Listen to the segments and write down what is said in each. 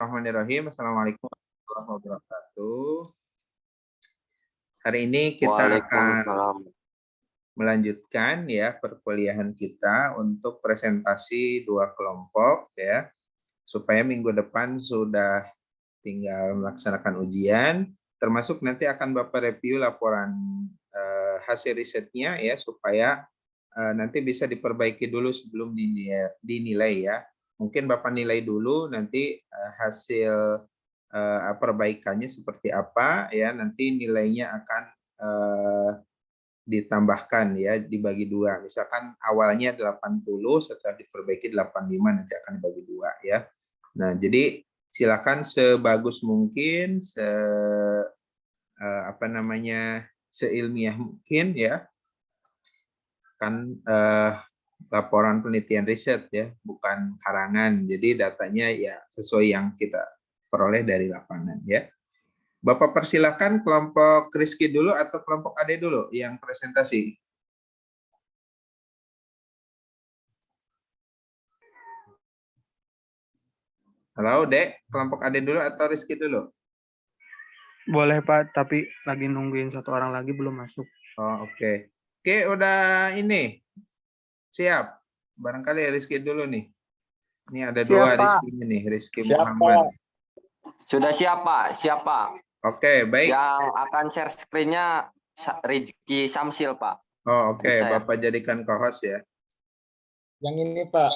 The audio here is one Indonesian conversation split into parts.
Bismillahirrahmanirrahim. Assalamualaikum warahmatullahi wabarakatuh. Hari ini kita akan melanjutkan ya perkuliahan kita untuk presentasi 2 kelompok ya. Supaya minggu depan sudah tinggal melaksanakan ujian, termasuk nanti akan Bapak review laporan hasil risetnya ya supaya nanti bisa diperbaiki dulu sebelum dinilai ya. Mungkin Bapak nilai dulu nanti hasil perbaikannya seperti apa ya, nanti nilainya akan ditambahkan ya, dibagi 2. Misalkan awalnya 80, setelah diperbaiki 85, nanti akan dibagi 2 ya. Nah, jadi silakan sebagus mungkin, seilmiah mungkin ya. Kan laporan penelitian riset ya, bukan karangan. Jadi datanya ya sesuai yang kita peroleh dari lapangan ya. Bapak persilakan kelompok Rizky dulu atau kelompok Ade dulu yang presentasi. Halo Dek, kelompok Ade dulu atau Rizky dulu? Boleh Pak, tapi lagi nungguin satu orang lagi belum masuk. Oh oke. Oke, udah ini. Siap. Barangkali Rizky dulu nih. Ini ada dua Rizky nih, Rizky Muhammad. Sudah siapa? Siapa? Oke, baik. Yang akan share screen-nya Rizky Samsil, Pak. Oh, oke. Bapak jadikan co-host ya. Yang ini, Pak.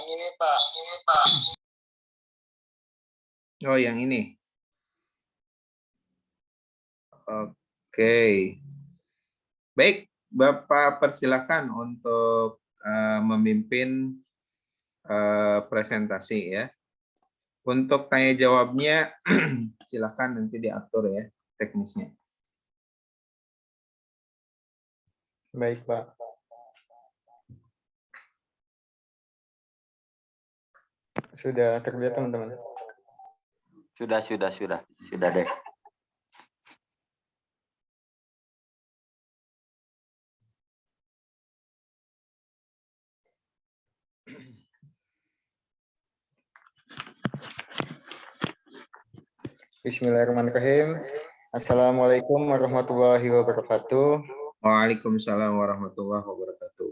Oh, yang ini. Oke. Baik, Bapak persilakan untuk memimpin presentasi ya. Untuk tanya jawabnya silakan nanti diatur ya teknisnya. Baik, Pak. Sudah terlihat teman-teman? Sudah deh. Bismillahirrahmanirrahim. Assalamualaikum warahmatullahi wabarakatuh. Waalaikumsalam warahmatullahi wabarakatuh.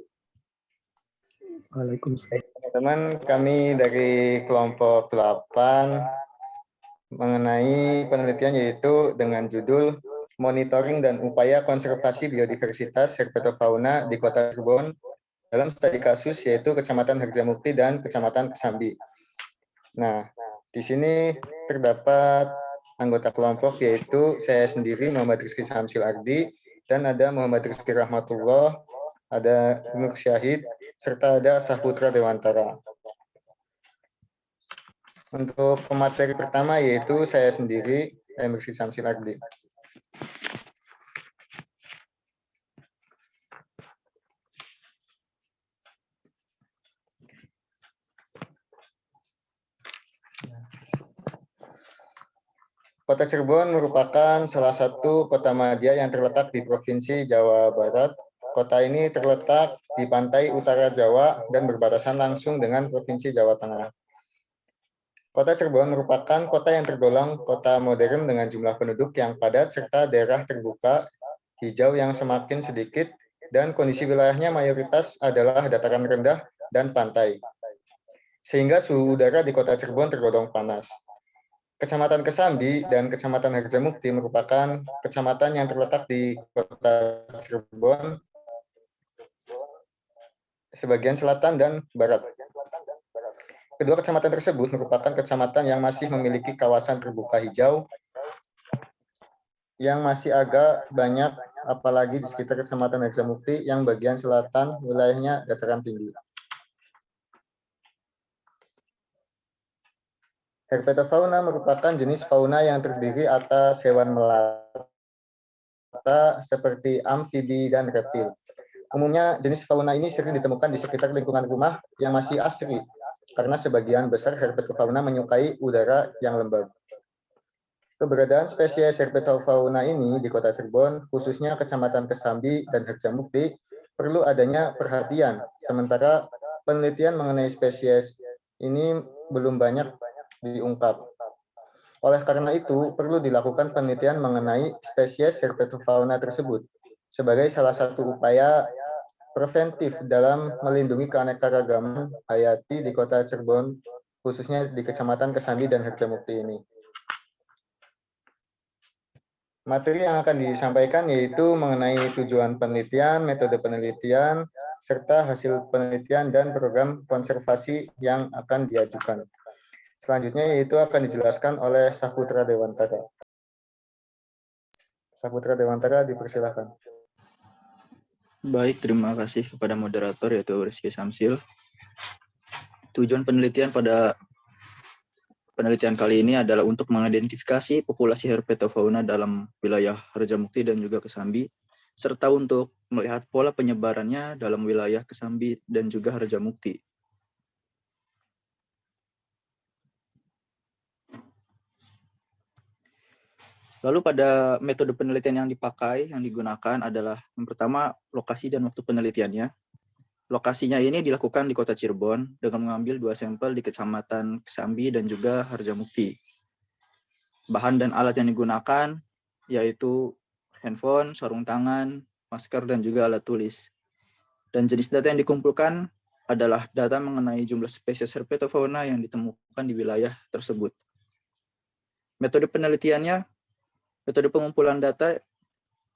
Waalaikumsalam. Teman-teman, kami dari kelompok 8 mengenai penelitian yaitu dengan judul Monitoring dan Upaya Konservasi Biodiversitas Herpetofauna di Kota Cirebon dalam studi kasus yaitu Kecamatan Harjamukti dan Kecamatan Kesambi. Nah, di sini terdapat anggota kelompok yaitu saya sendiri Muhammad Rizky Samsil Ardi dan ada Muhammad Rizky Rahmatullah, ada Nur Syahid, serta ada Saputra Dewantara. Untuk pemateri pertama yaitu saya sendiri, Rizky Samsil Ardi. Kota Cirebon merupakan salah satu kota madya yang terletak di Provinsi Jawa Barat. Kota ini terletak di pantai utara Jawa dan berbatasan langsung dengan Provinsi Jawa Tengah. Kota Cirebon merupakan kota yang tergolong kota modern dengan jumlah penduduk yang padat serta daerah terbuka, hijau yang semakin sedikit, dan kondisi wilayahnya mayoritas adalah dataran rendah dan pantai. Sehingga suhu udara di Kota Cirebon tergolong panas. Kecamatan Kesambi dan Kecamatan Harjamukti merupakan kecamatan yang terletak di Kota Cirebon sebagian selatan dan barat. Kedua kecamatan tersebut merupakan kecamatan yang masih memiliki kawasan terbuka hijau yang masih agak banyak, apalagi di sekitar Kecamatan Harjamukti yang bagian selatan wilayahnya dataran tinggi. Herpetofauna merupakan jenis fauna yang terdiri atas hewan melata seperti amfibi dan reptil. Umumnya jenis fauna ini sering ditemukan di sekitar lingkungan rumah yang masih asri, karena sebagian besar herpetofauna menyukai udara yang lembab. Keberadaan spesies herpetofauna ini di Kota Cirebon, khususnya Kecamatan Kesambi dan Harjamukti, perlu adanya perhatian, sementara penelitian mengenai spesies ini belum banyak diungkap. Oleh karena itu, perlu dilakukan penelitian mengenai spesies herpetofauna tersebut sebagai salah satu upaya preventif dalam melindungi keanekaragaman hayati di Kota Cirebon, khususnya di Kecamatan Kesambi dan Harjamukti ini. Materi yang akan disampaikan yaitu mengenai tujuan penelitian, metode penelitian, serta hasil penelitian dan program konservasi yang akan diajukan. Selanjutnya yaitu akan dijelaskan oleh Saputra Dewantara. Saputra Dewantara, dipersilakan. Baik, terima kasih kepada moderator yaitu Rizky Samsil. Tujuan penelitian pada penelitian kali ini adalah untuk mengidentifikasi populasi herpetofauna dalam wilayah Harjamukti dan juga Kesambi, serta untuk melihat pola penyebarannya dalam wilayah Kesambi dan juga Harjamukti. Lalu pada metode penelitian yang dipakai, yang digunakan adalah yang pertama lokasi dan waktu penelitiannya. Lokasinya ini dilakukan di Kota Cirebon dengan mengambil 2 sampel di Kecamatan Kesambi dan juga Harjamukti. Bahan dan alat yang digunakan yaitu handphone, sarung tangan, masker, dan juga alat tulis. Dan jenis data yang dikumpulkan adalah data mengenai jumlah spesies herpetofauna yang ditemukan di wilayah tersebut. Metode penelitiannya, metode pengumpulan data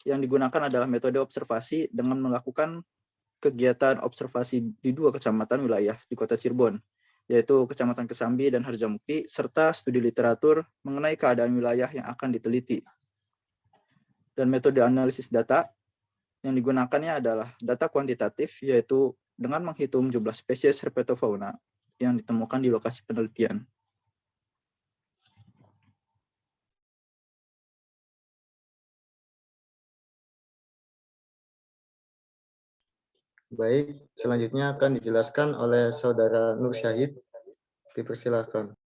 yang digunakan adalah metode observasi dengan melakukan kegiatan observasi di 2 kecamatan wilayah di Kota Cirebon, yaitu Kecamatan Kesambi dan Harjamukti, serta studi literatur mengenai keadaan wilayah yang akan diteliti. Dan metode analisis data yang digunakannya adalah data kuantitatif, yaitu dengan menghitung jumlah spesies herpetofauna yang ditemukan di lokasi penelitian. Baik, selanjutnya akan dijelaskan oleh Saudara Nur Syahid. Dipersilakan.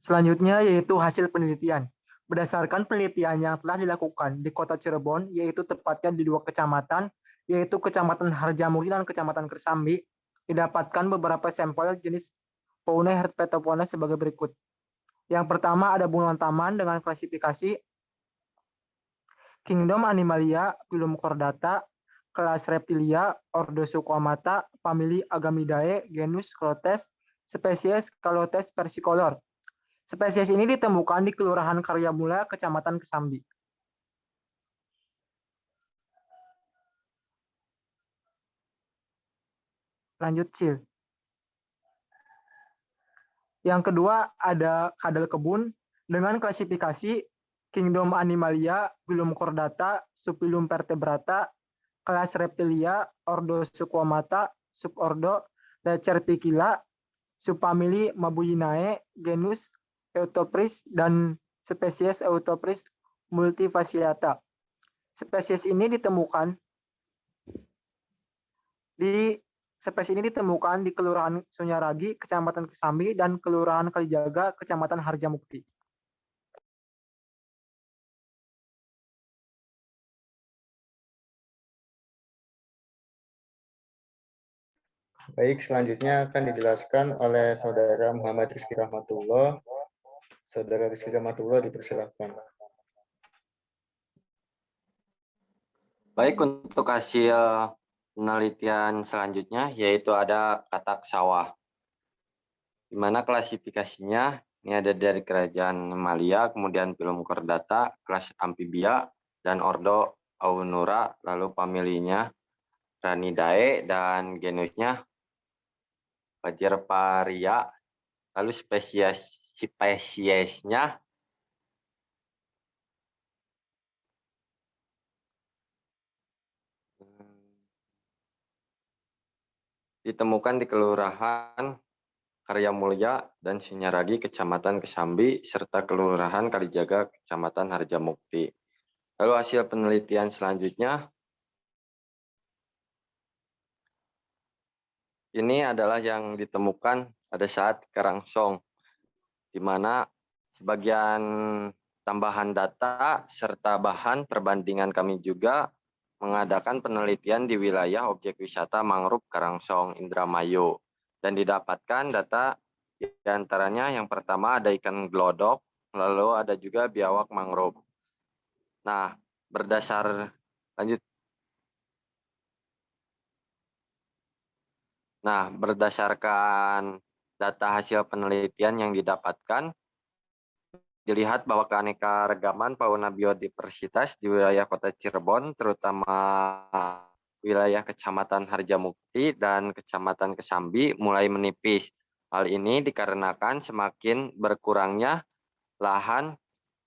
Selanjutnya yaitu hasil penelitian. Berdasarkan penelitian yang telah dilakukan di Kota Cirebon, yaitu tepatnya di 2 kecamatan, yaitu Kecamatan Harjamukti dan Kecamatan Kesambi, didapatkan beberapa sampel jenis fauna herpetofauna sebagai berikut. Yang pertama ada bunglon taman dengan klasifikasi Kingdom Animalia, Phylum Chordata, kelas Reptilia, Ordo Suquamata, famili Agamidae, genus Clotes, spesies Calotes versicolor. Spesies ini ditemukan di Kelurahan Karyamula, Kecamatan Kesambi. Lanjut, Cil. Yang kedua ada kadal kebun dengan klasifikasi Kingdom Animalia, Phylum Chordata, Subphylum Vertebrata, kelas Reptilia, Ordo Suquamata, subordo Lacerticilla, subfamili Mabuyinae, genus Eutopris, dan spesies Eutopris multifasciata. Spesies ini ditemukan di Kelurahan Sunyaragi, Kecamatan Kesambi, dan Kelurahan Kalijaga, Kecamatan Harjamukti. Baik, selanjutnya akan dijelaskan oleh Saudara Muhammad Rizky Rahmatullah. Saudara Rizky Rahmatullah, dipersilakan. Baik, untuk hasil penelitian selanjutnya yaitu ada katak sawah. Di mana klasifikasinya ini ada dari kerajaan Mamalia, kemudian Phylum Chordata, kelas amfibia, dan ordo Aunura, lalu familinya Ranidae, dan genusnya Paria, lalu spesiesnya ditemukan di Kelurahan Karyamulya dan Sunyaragi, Kecamatan Kesambi, serta Kelurahan Kalijaga, Kecamatan Harjamukti. Lalu hasil penelitian selanjutnya ini adalah yang ditemukan pada saat kerangsong, di mana sebagian tambahan data serta bahan perbandingan kami juga mengadakan penelitian di wilayah objek wisata mangrove Karangsong Indramayu, dan didapatkan data Di antaranya yang pertama ada ikan glodok, lalu ada juga biawak mangrove. Nah, lanjut. Nah, berdasarkan data hasil penelitian yang didapatkan, dilihat bahwa keanekaragaman fauna biodiversitas di wilayah Kota Cirebon, terutama wilayah Kecamatan Harjamukti dan Kecamatan Kesambi mulai menipis. Hal ini dikarenakan semakin berkurangnya lahan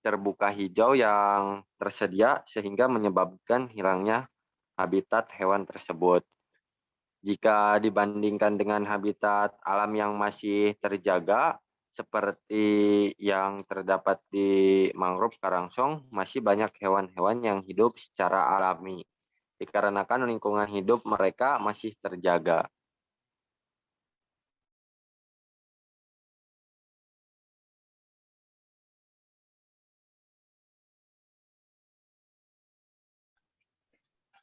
terbuka hijau yang tersedia sehingga menyebabkan hilangnya habitat hewan tersebut. Jika dibandingkan dengan habitat alam yang masih terjaga, seperti yang terdapat di mangrove Karangsong, masih banyak hewan-hewan yang hidup secara alami, dikarenakan lingkungan hidup mereka masih terjaga.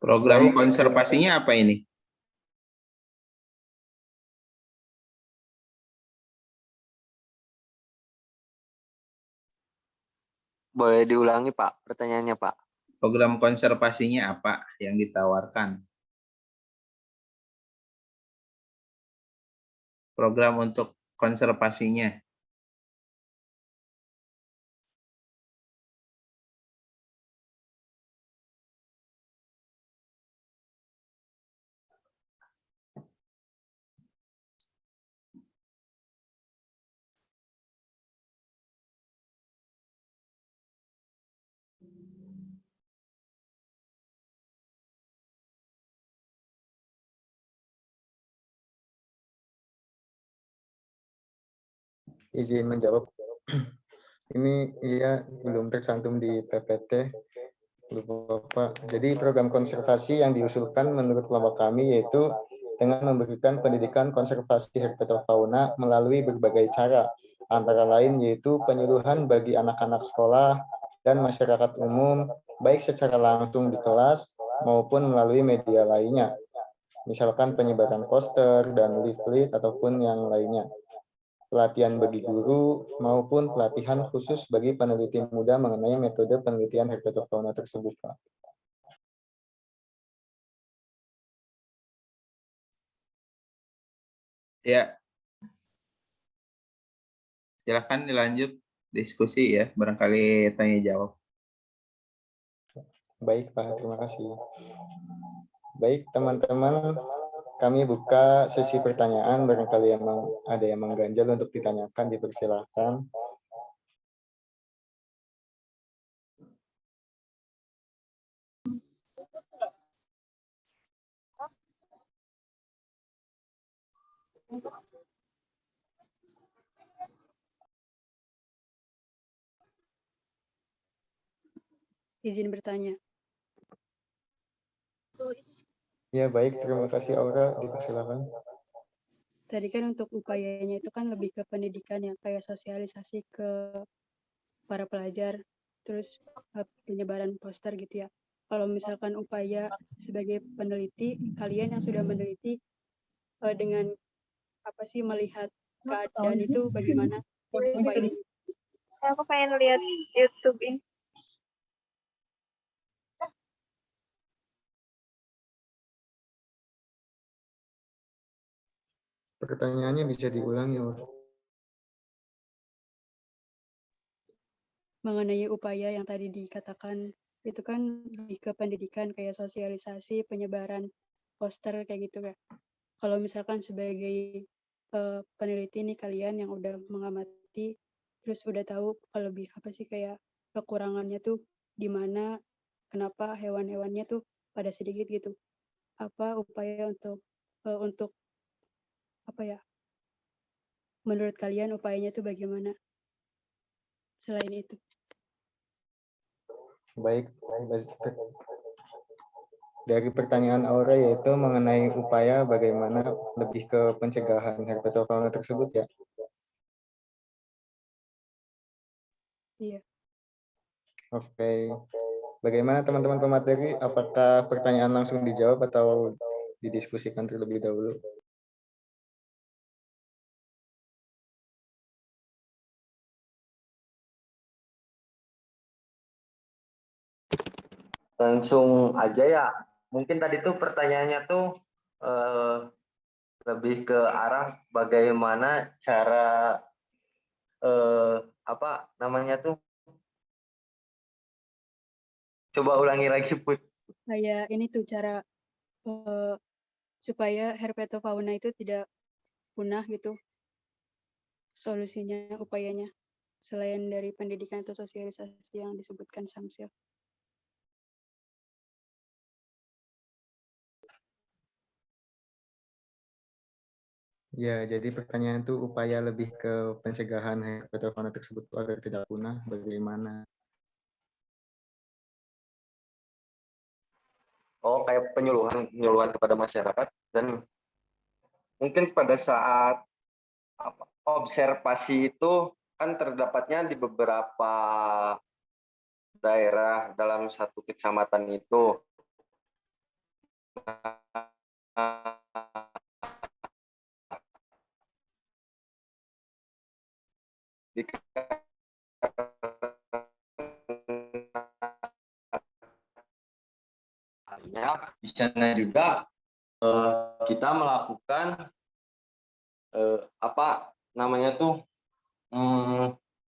Program Baik. konservasinya apa ini? Boleh diulangi, Pak, pertanyaannya, Pak? Program konservasinya apa yang ditawarkan? Program untuk konservasinya. Izin menjawab. Ini iya belum tercantum di PPT. Lupa, Pak. Jadi program konservasi yang diusulkan menurut kelompok kami yaitu dengan memberikan pendidikan konservasi herpetofauna melalui berbagai cara, antara lain yaitu penyuluhan bagi anak-anak sekolah dan masyarakat umum, baik secara langsung di kelas maupun melalui media lainnya, misalkan penyebaran poster dan leaflet ataupun yang lainnya. Pelatihan bagi guru maupun pelatihan khusus bagi peneliti muda mengenai metode penelitian herpetofauna tersebut, Pak. Ya, silakan dilanjut diskusi ya, barangkali tanya jawab. Baik, Pak, terima kasih. Baik, teman-teman, kami buka sesi pertanyaan. Barangkali emang ada yang mengganjal untuk ditanyakan, dipersilahkan. Izin bertanya. Ya, baik, terima kasih Aura, dipersilakan. Tadi kan untuk upayanya itu kan lebih ke pendidikan ya, kayak sosialisasi ke para pelajar, terus penyebaran poster gitu ya. Kalau misalkan upaya sebagai peneliti, kalian yang sudah meneliti dengan apa sih melihat keadaan itu bagaimana upaya? Aku pengen lihat YouTube ini. Pertanyaannya bisa diulangi, Aura. Mengenai upaya yang tadi dikatakan itu kan lebih ke pendidikan kayak sosialisasi, penyebaran poster kayak gitu kan. Kalau misalkan sebagai peneliti nih kalian yang udah mengamati terus udah tahu lebih apa sih kayak kekurangannya tuh di mana, kenapa hewan-hewannya tuh pada sedikit gitu. Apa upaya untuk apa ya? Menurut kalian upayanya tuh bagaimana? Selain itu. Baik, dari pertanyaan Aura yaitu mengenai upaya bagaimana lebih ke pencegahan herpetofauna tersebut ya. Iya. Oke. Bagaimana teman-teman pemateri? Apakah pertanyaan langsung dijawab atau didiskusikan terlebih dahulu? Langsung aja ya. Mungkin tadi tuh pertanyaannya tuh lebih ke arah bagaimana cara apa namanya tuh? Coba ulangi lagi, Put. Kayak ini tuh cara supaya herpetofauna itu tidak punah gitu. Solusinya, upayanya. Selain dari pendidikan atau sosialisasi yang disebutkan Samsil. Ya, jadi pertanyaan itu upaya lebih ke pencegahan herpetofauna tersebut agar tidak punah, bagaimana? Oh, kayak penyuluhan kepada masyarakat, dan mungkin pada saat observasi itu kan terdapatnya di beberapa daerah dalam satu kecamatan itu. Di sana juga kita melakukan apa namanya tuh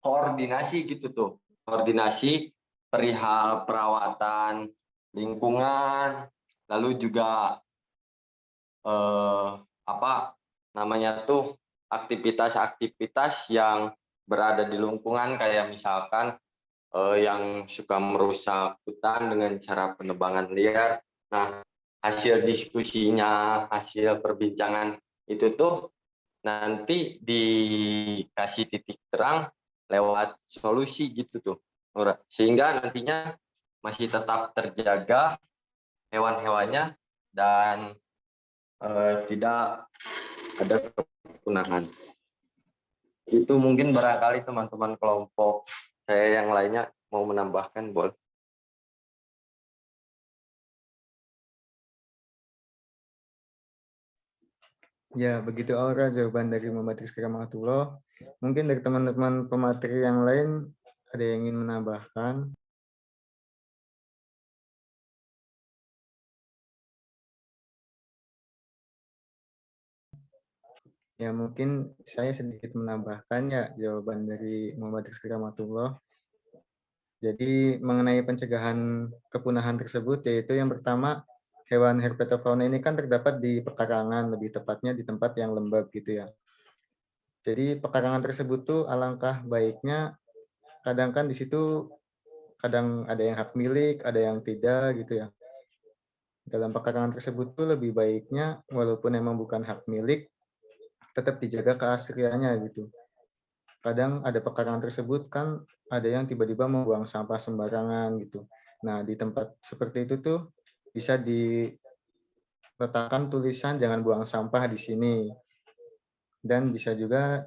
koordinasi gitu tuh, koordinasi perihal perawatan lingkungan, lalu juga apa namanya tuh aktivitas-aktivitas yang berada di lingkungan, kayak misalkan yang suka merusak hutan dengan cara penebangan liar. Nah, hasil diskusinya, hasil perbincangan itu tuh nanti dikasih titik terang lewat solusi gitu tuh, sehingga nantinya masih tetap terjaga hewan-hewannya dan tidak ada kepunahan. Itu mungkin barangkali teman-teman kelompok saya yang lainnya mau menambahkan, boleh. Ya, begitu Aura jawaban dari Muhammad Rizky Rahmatullah. Mungkin dari teman-teman pemateri yang lain ada yang ingin menambahkan? Ya, mungkin saya sedikit menambahkan ya jawaban dari Muhammad Rizky Rahmatullah. Jadi mengenai pencegahan kepunahan tersebut, yaitu yang pertama, hewan herpetofauna ini kan terdapat di pekarangan, lebih tepatnya di tempat yang lembab gitu ya. Jadi pekarangan tersebut tuh alangkah baiknya, kadang kan di situ kadang ada yang hak milik, ada yang tidak gitu ya. Dalam pekarangan tersebut tuh lebih baiknya, walaupun emang bukan hak milik, tetap dijaga keasriannya gitu. Kadang ada pekarangan tersebut kan ada yang tiba-tiba membuang sampah sembarangan gitu. Nah, di tempat seperti itu tuh bisa diletakkan tulisan jangan buang sampah di sini. Dan bisa juga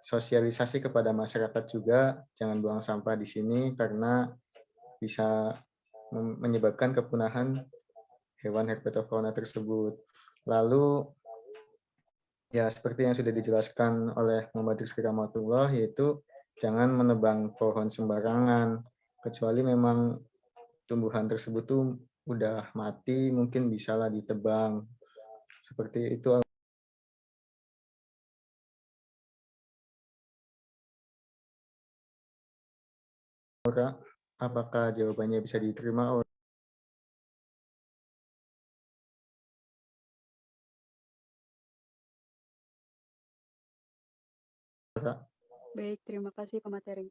sosialisasi kepada masyarakat juga jangan buang sampah di sini karena bisa menyebabkan kepunahan hewan herpetofauna tersebut. Lalu ya seperti yang sudah dijelaskan oleh Muhammad Rizky Rahmatullah, yaitu jangan menebang pohon sembarangan, kecuali memang tumbuhan tersebut tuh udah mati, mungkin bisalah ditebang. Seperti itu. Aura, apakah jawabannya bisa diterima? Aura? Baik, terima kasih pemateri.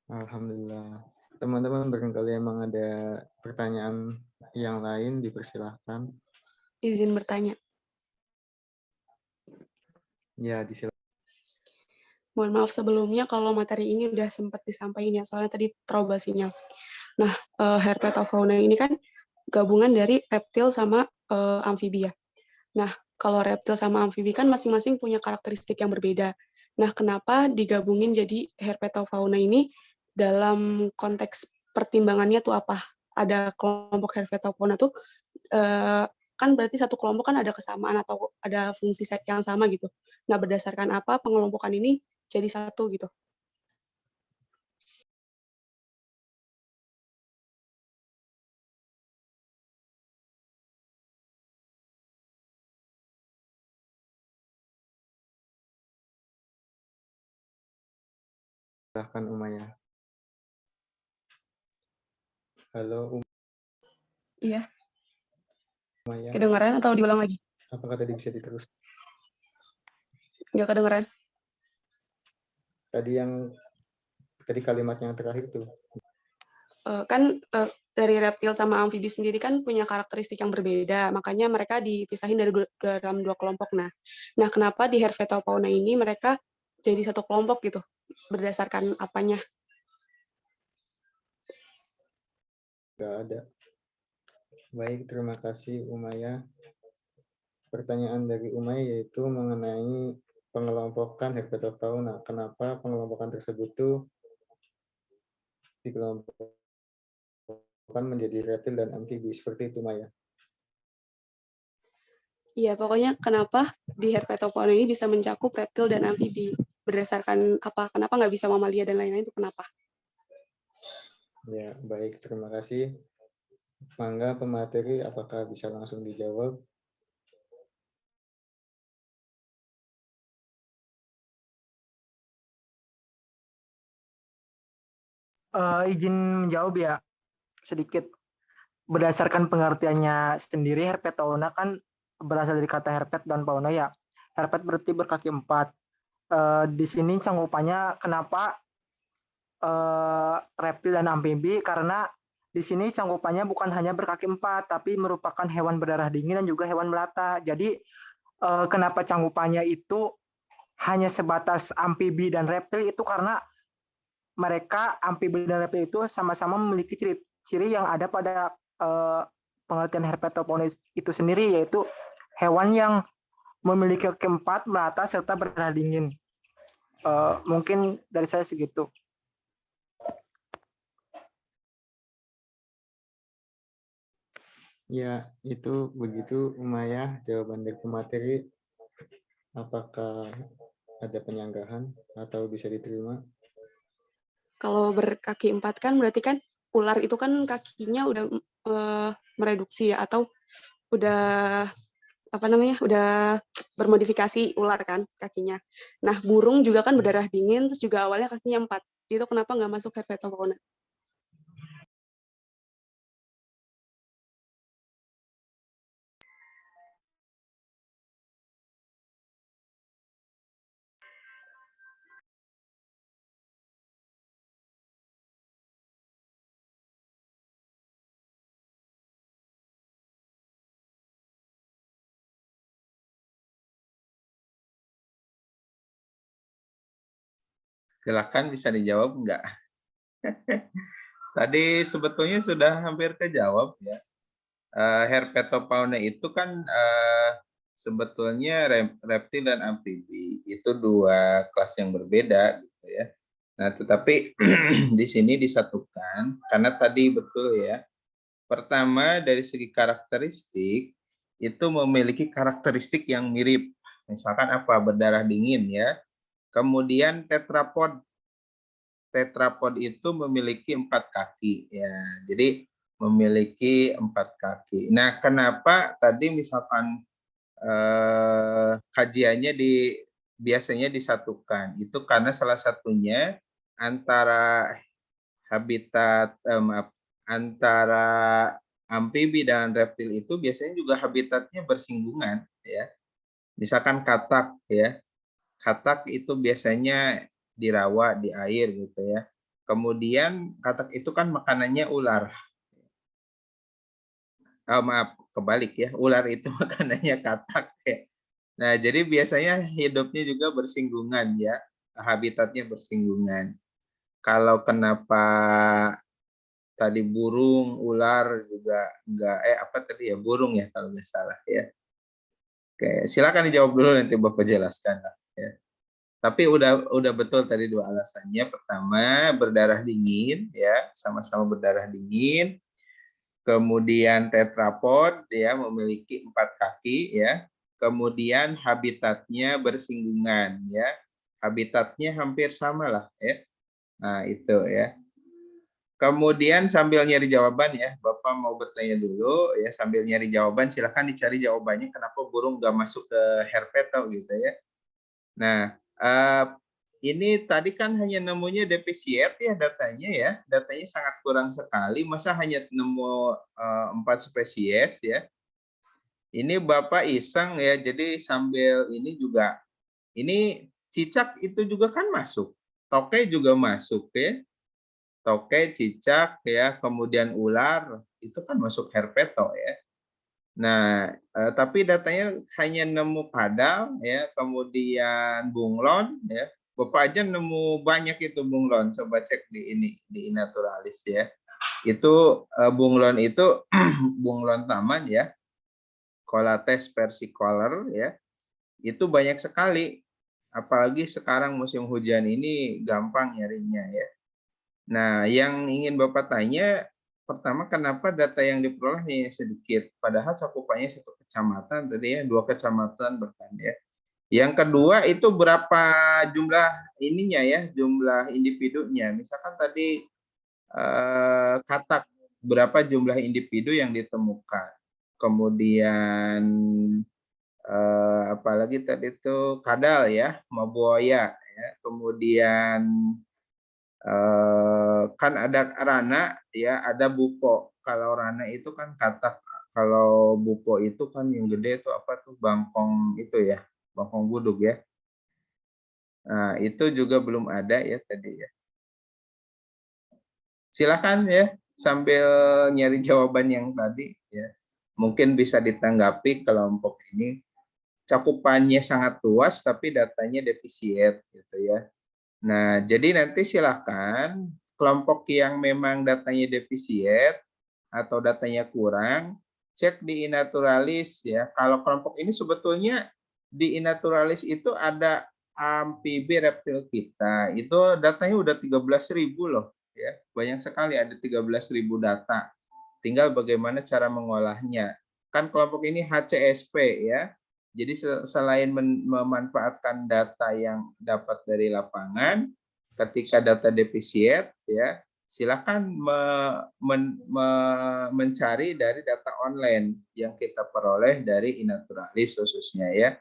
Alhamdulillah. Teman-teman barangkali emang ada pertanyaan yang lain, dipersilahkan. Izin bertanya. Ya, disilakan. Mohon maaf sebelumnya kalau materi ini udah sempat disampaikan ya, soalnya tadi trouble sinyal. Nah, herpetofauna ini kan gabungan dari reptil sama amfibi ya. Nah, kalau reptil sama amfibi kan masing-masing punya karakteristik yang berbeda. Nah, kenapa digabungin jadi herpetofauna ini dalam konteks pertimbangannya tuh apa? Ada kelompok herpetofauna tuh kan berarti satu kelompok kan ada kesamaan atau ada fungsi yang sama gitu. Nah, berdasarkan apa pengelompokan ini jadi satu gitu? Silahkan Umaya. Halo Iya, Umaya, kedengaran atau diulang lagi? apakah tadi bisa diterus? Nggak kedengaran. Tadi kalimat yang terakhir tuh. Kan dari reptil sama amfibi sendiri kan punya karakteristik yang berbeda, makanya mereka dipisahin dalam dua kelompok. Nah, kenapa di Herpetofauna ini mereka jadi satu kelompok gitu? Berdasarkan apanya? Nggak ada. Baik, terima kasih Umaya. Pertanyaan dari Umaya yaitu mengenai pengelompokan Herpetofauna. Kenapa pengelompokan tersebut tuh dikelompokkan menjadi reptil dan amfibi? Seperti itu, Maya. Iya, pokoknya kenapa di Herpetofauna ini bisa mencakup reptil dan amfibi? Berdasarkan apa? Kenapa nggak bisa mamalia dan lain-lain itu kenapa? Ya, baik. Terima kasih. Mangga pemateri, apakah bisa langsung dijawab? Izin menjawab ya sedikit. Berdasarkan pengertiannya sendiri, herpetofauna kan berasal dari kata herpet dan fauna ya. Herpet berarti berkaki 4. Di sini cangkupannya kenapa reptil dan amfibi, karena di sini cangkupannya bukan hanya berkaki 4, tapi merupakan hewan berdarah dingin dan juga hewan melata. Jadi kenapa cangkupannya itu hanya sebatas amfibi dan reptil itu karena mereka amfibi dan reptil itu sama-sama memiliki ciri yang ada pada pengertian Herpetofauna itu sendiri, yaitu hewan yang memiliki kaki 4, melata, serta berdarah dingin. Mungkin dari saya segitu. Ya, itu begitu Umaya jawaban dari pemateri. Apakah ada penyanggahan atau bisa diterima? Kalau berkaki 4 kan berarti kan ular itu kan kakinya udah mereduksi ya, atau udah udah bermodifikasi ular kan kakinya. Nah, burung juga kan berdarah dingin, terus juga awalnya kakinya 4. Itu kenapa nggak masuk Herpetofauna? Silakan bisa dijawab enggak? Tadi sebetulnya sudah hampir kejawab ya. Herpetofauna itu kan sebetulnya reptil dan amfibi itu dua kelas yang berbeda gitu ya. Nah, tetapi di sini disatukan karena tadi betul ya. Pertama dari segi karakteristik itu memiliki karakteristik yang mirip. Misalkan apa? Berdarah dingin ya. Kemudian tetrapod. Tetrapod itu memiliki 4 kaki ya. Jadi memiliki 4 kaki. Nah, kenapa tadi misalkan kajiannya biasanya disatukan? Itu karena salah satunya antara habitat antara amfibi dan reptil itu biasanya juga habitatnya bersinggungan ya. Misalkan katak ya. Katak itu biasanya di rawa, di air gitu ya. Kemudian katak itu kan makanannya ular. Maaf, kebalik ya. Ular itu makanannya katak ya. Nah, jadi biasanya hidupnya juga bersinggungan ya. Habitatnya bersinggungan. Kalau kenapa tadi burung, ular juga enggak apa tadi ya, burung ya kalau nggak salah ya. Oke, silakan dijawab dulu nanti Bapak jelaskan lah ya. Tapi udah betul tadi dua alasannya. Pertama, berdarah dingin ya, sama-sama berdarah dingin. Kemudian tetrapod ya memiliki 4 kaki ya. Kemudian habitatnya bersinggungan ya. Habitatnya hampir sama lah ya. Nah, itu ya. Kemudian sambil nyari jawaban ya, Bapak mau bertanya dulu ya, sambil nyari jawaban silahkan dicari jawabannya kenapa burung nggak masuk ke herpeto gitu ya. Nah, ini tadi kan hanya nemunya defisiat ya datanya ya. Datanya sangat kurang sekali. Masa hanya nemu 4 spesies ya. Ini Bapak iseng ya. Jadi sambil ini juga. Ini cicak itu juga kan masuk. Toke juga masuk ya. Toke, cicak ya. Kemudian ular. Itu kan masuk herpeto ya. Nah, tapi datanya hanya nemu kadal ya, kemudian bunglon ya. Bapak aja nemu banyak itu bunglon. Coba cek di ini di Inaturalis ya. Itu bunglon itu bunglon taman ya. Colates versicolor ya. Itu banyak sekali. Apalagi sekarang musim hujan ini gampang nyarinya ya. Nah, yang ingin Bapak tanya pertama, kenapa data yang diperoleh hanya sedikit? Padahal cakupannya 1 kecamatan tadi ya, 2 kecamatan bahkan ya. Yang kedua itu berapa jumlah ininya ya, jumlah individunya. Misalkan tadi katak, berapa jumlah individu yang ditemukan. Kemudian apalagi tadi itu kadal ya, mau buaya ya. Kemudian kan ada rana ya, ada bupo. Kalau rana itu kan katak, kalau bupo itu kan yang gede itu apa tuh, bangkong itu ya, bangkong budug ya. Nah, itu juga belum ada ya tadi ya. Silakan ya sambil nyari jawaban yang tadi ya. Mungkin bisa ditanggapi kelompok ini cakupannya sangat luas tapi datanya defisiat gitu ya. Nah, jadi nanti silakan kelompok yang memang datanya defisiat atau datanya kurang, cek di Inaturalis ya. Kalau kelompok ini sebetulnya di Inaturalis itu ada amfibi reptil kita. Itu datanya udah 13.000 loh ya. Banyak sekali, ada 13.000 data. Tinggal bagaimana cara mengolahnya. Kan kelompok ini HCSP ya. Jadi selain memanfaatkan data yang dapat dari lapangan, ketika data defisiat, ya silakan mencari dari data online yang kita peroleh dari Inaturalis khususnya ya.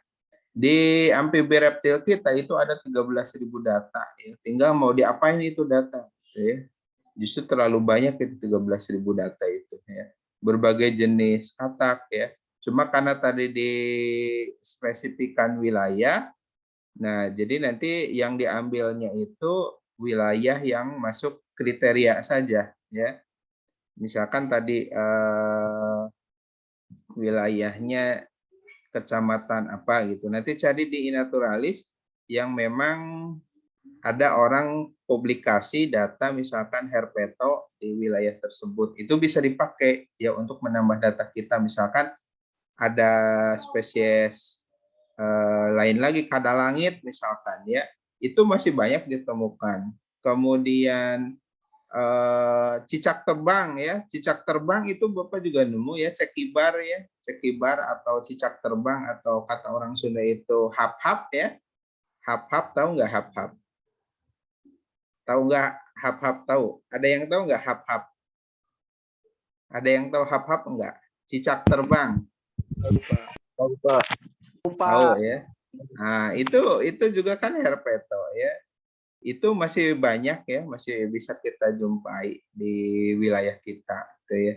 Di amfibi reptil kita itu ada 13.000 data. Ya. Tinggal mau diapain itu data. Ya. Justru terlalu banyak itu 13.000 data itu. Ya. Berbagai jenis katak ya. Cuma karena tadi di spesifikan wilayah, nah jadi nanti yang diambilnya itu wilayah yang masuk kriteria saja ya. Misalkan tadi wilayahnya kecamatan apa gitu. Nanti cari di Inaturalis yang memang ada orang publikasi data misalkan herpeto di wilayah tersebut. Itu bisa dipakai ya untuk menambah data kita. Misalkan ada spesies lain lagi, kadalangit misalkan ya, itu masih banyak ditemukan. Kemudian cicak terbang ya, cicak terbang itu Bapak juga nemu ya, cekibar ya, cekibar atau cicak terbang atau kata orang Sunda itu hap-hap ya. Hap-hap, tahu nggak hap-hap? Tahu nggak hap-hap? Tahu? Ada yang tahu nggak hap-hap? Ada yang tahu hap-hap enggak? Cicak terbang. Lupa. Tahu ya. Nah, itu juga kan herpeto ya. Itu masih banyak ya, masih bisa kita jumpai di wilayah kita gitu ya.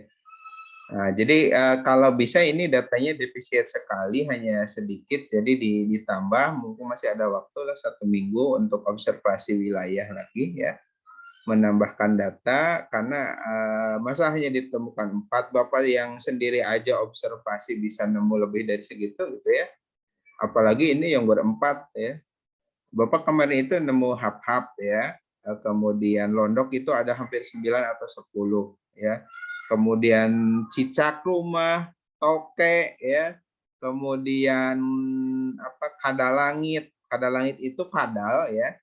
Nah, jadi kalau bisa ini datanya defisiat sekali, hanya sedikit, jadi ditambah mungkin masih ada waktu lah 1 minggu untuk observasi wilayah lagi ya. Menambahkan data karena masa hanya ditemukan 4, Bapak yang sendiri aja observasi bisa nemu lebih dari segitu gitu ya. Apalagi ini yang berempat ya. Bapak kemarin itu nemu hap-hap ya. Kemudian londok itu ada hampir 9 atau 10 ya. Kemudian cicak rumah, toke ya. Kemudian apa, kadalangit. Kadalangit itu kadal ya.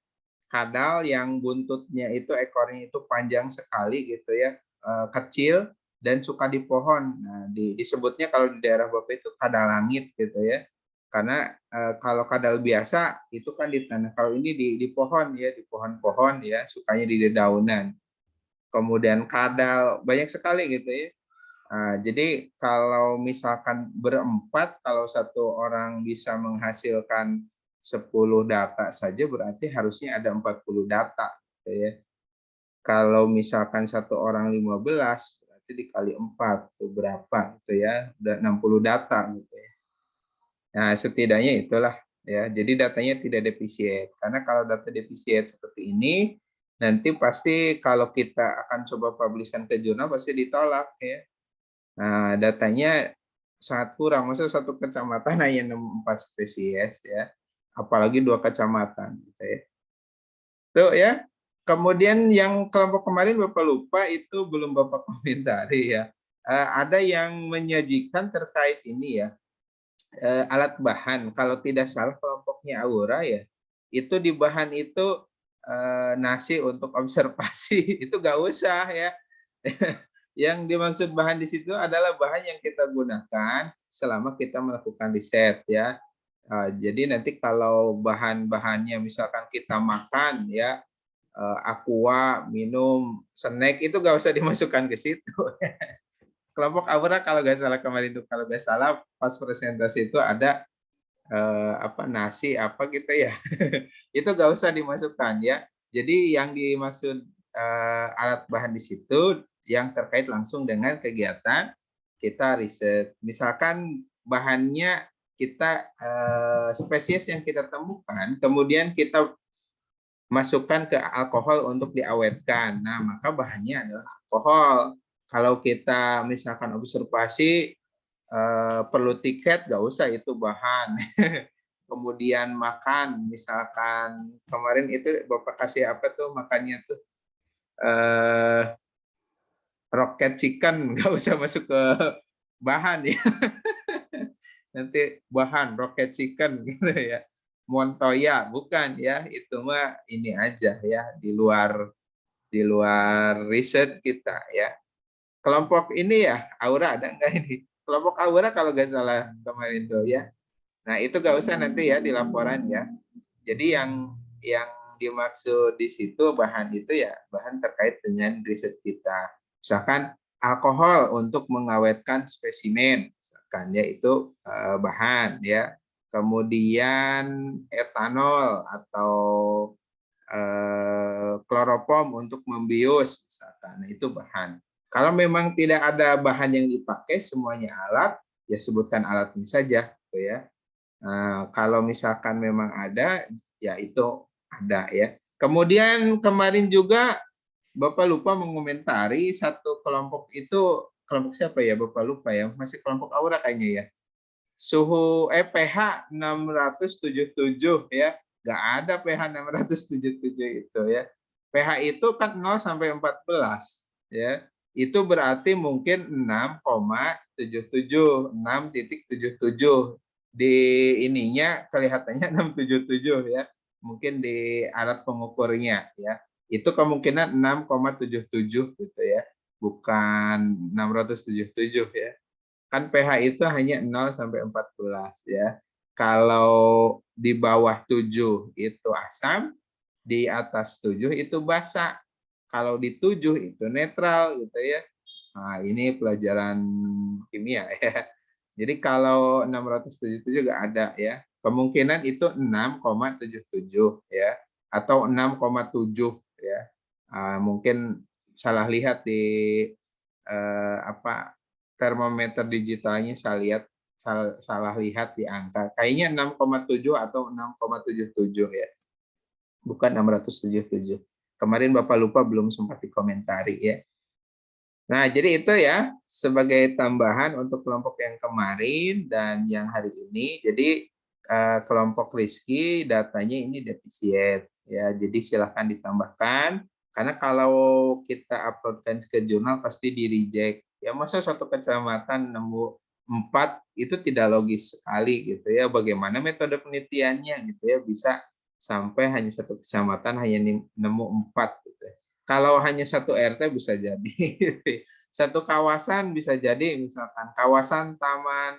Kadal yang buntutnya itu, ekornya itu panjang sekali gitu ya, kecil dan suka di pohon. Nah, disebutnya kalau di daerah Bapak itu kadalangit gitu ya. Karena kalau kadal biasa itu kan di tanah, kalau ini di pohon ya, di pohon-pohon ya, sukanya di dedaunan. Kemudian kadal banyak sekali gitu ya. Nah, jadi kalau misalkan berempat, kalau satu orang bisa menghasilkan 10 data saja berarti harusnya ada 40 data gitu ya. Kalau misalkan satu orang 15 berarti dikali 4 itu berapa gitu ya, udah 60 data gitu ya. Nah, setidaknya itulah ya. Jadi datanya tidak defisit. Karena kalau data defisit seperti ini nanti pasti kalau kita akan coba publishkan ke jurnal pasti ditolak ya. Nah, datanya sangat kurang. Maksudnya satu kecamatan hanya 4 spesies ya. Apalagi 2 kecamatan gitu ya. Tuh ya. Kemudian yang kelompok kemarin Bapak lupa itu belum Bapak komentari ya. Ada yang menyajikan terkait ini ya. Alat bahan. Kalau tidak salah kelompoknya Aura ya. Itu di bahan itu nasi untuk observasi. Itu nggak usah ya. Yang dimaksud bahan di situ adalah bahan yang kita gunakan selama kita melakukan riset ya. Jadi nanti kalau bahan-bahannya misalkan kita makan ya, aqua, minum, snack itu nggak usah dimasukkan ke situ. Kelompok Aura kalau nggak salah kemarin itu, kalau nggak salah pas presentasi itu ada nasi apa gitu ya. Itu nggak usah dimasukkan ya. Jadi yang dimaksud alat bahan di situ yang terkait langsung dengan kegiatan kita riset. Misalkan bahannya kita spesies yang kita temukan, kemudian kita masukkan ke alkohol untuk diawetkan. Nah, maka bahannya adalah alkohol. Kalau kita misalkan observasi perlu tiket, nggak usah itu bahan. Kemudian makan, misalkan kemarin itu Bapak kasih apa tuh makannya tuh? Rocket chicken, nggak usah masuk ke bahan ya. Nanti bahan rocket chicken gitu ya. Montoya, bukan ya. Itu mah ini aja ya, di luar riset kita ya. Kelompok ini ya, Aura ada nggak ini? Kelompok Aura kalau nggak salah kemarin tuh ya. Nah, itu nggak usah nanti ya di laporan ya. Jadi yang dimaksud di situ bahan itu ya bahan terkait dengan riset kita. Misalkan alkohol untuk mengawetkan spesimen, misalkan ya itu bahan ya. Kemudian etanol atau kloropom untuk membius, misalkan, nah, itu bahan. Kalau memang tidak ada bahan yang dipakai, semuanya alat, ya sebutkan alatnya saja, gitu ya. Nah, kalau misalkan memang ada, ya itu ada ya. Kemudian kemarin juga Bapak lupa mengomentari satu kelompok itu, kelompok siapa ya? Bapak lupa ya, masih kelompok Aura kayaknya ya. Suhu pH 677 ya. Nggak ada pH 677 itu ya. pH itu kan 0 sampai 14 ya. Itu berarti mungkin 6,77, 6,77 di ininya kelihatannya 677 ya. Mungkin di alat pengukurnya ya. Itu kemungkinan 6,77 gitu ya. Bukan 677 ya. Kan pH itu hanya 0 sampai 14 ya. Kalau di bawah 7 itu asam, di atas 7 itu basa. Kalau di 7 itu netral gitu ya. Nah, ini pelajaran kimia ya. Jadi kalau 677 juga ada ya. Kemungkinan itu 6,77 ya atau 6,7 ya. Mungkin salah lihat di termometer digitalnya salah lihat di angka. Kayaknya 6,7 atau 6,77 ya. Bukan 677. Kemarin Bapak lupa belum sempat dikomentari ya. Nah, jadi itu ya sebagai tambahan untuk kelompok yang kemarin dan yang hari ini. Jadi kelompok Rizky datanya ini defisit ya. Jadi silahkan ditambahkan karena kalau kita uploadkan ke jurnal pasti di reject. Ya masa satu kecamatan nemu 4 itu tidak logis sekali gitu ya. Bagaimana metode penelitiannya gitu ya bisa sampai hanya satu kecamatan hanya nemu 4 gitu ya. Kalau hanya satu RT bisa jadi, satu kawasan bisa jadi, misalkan kawasan taman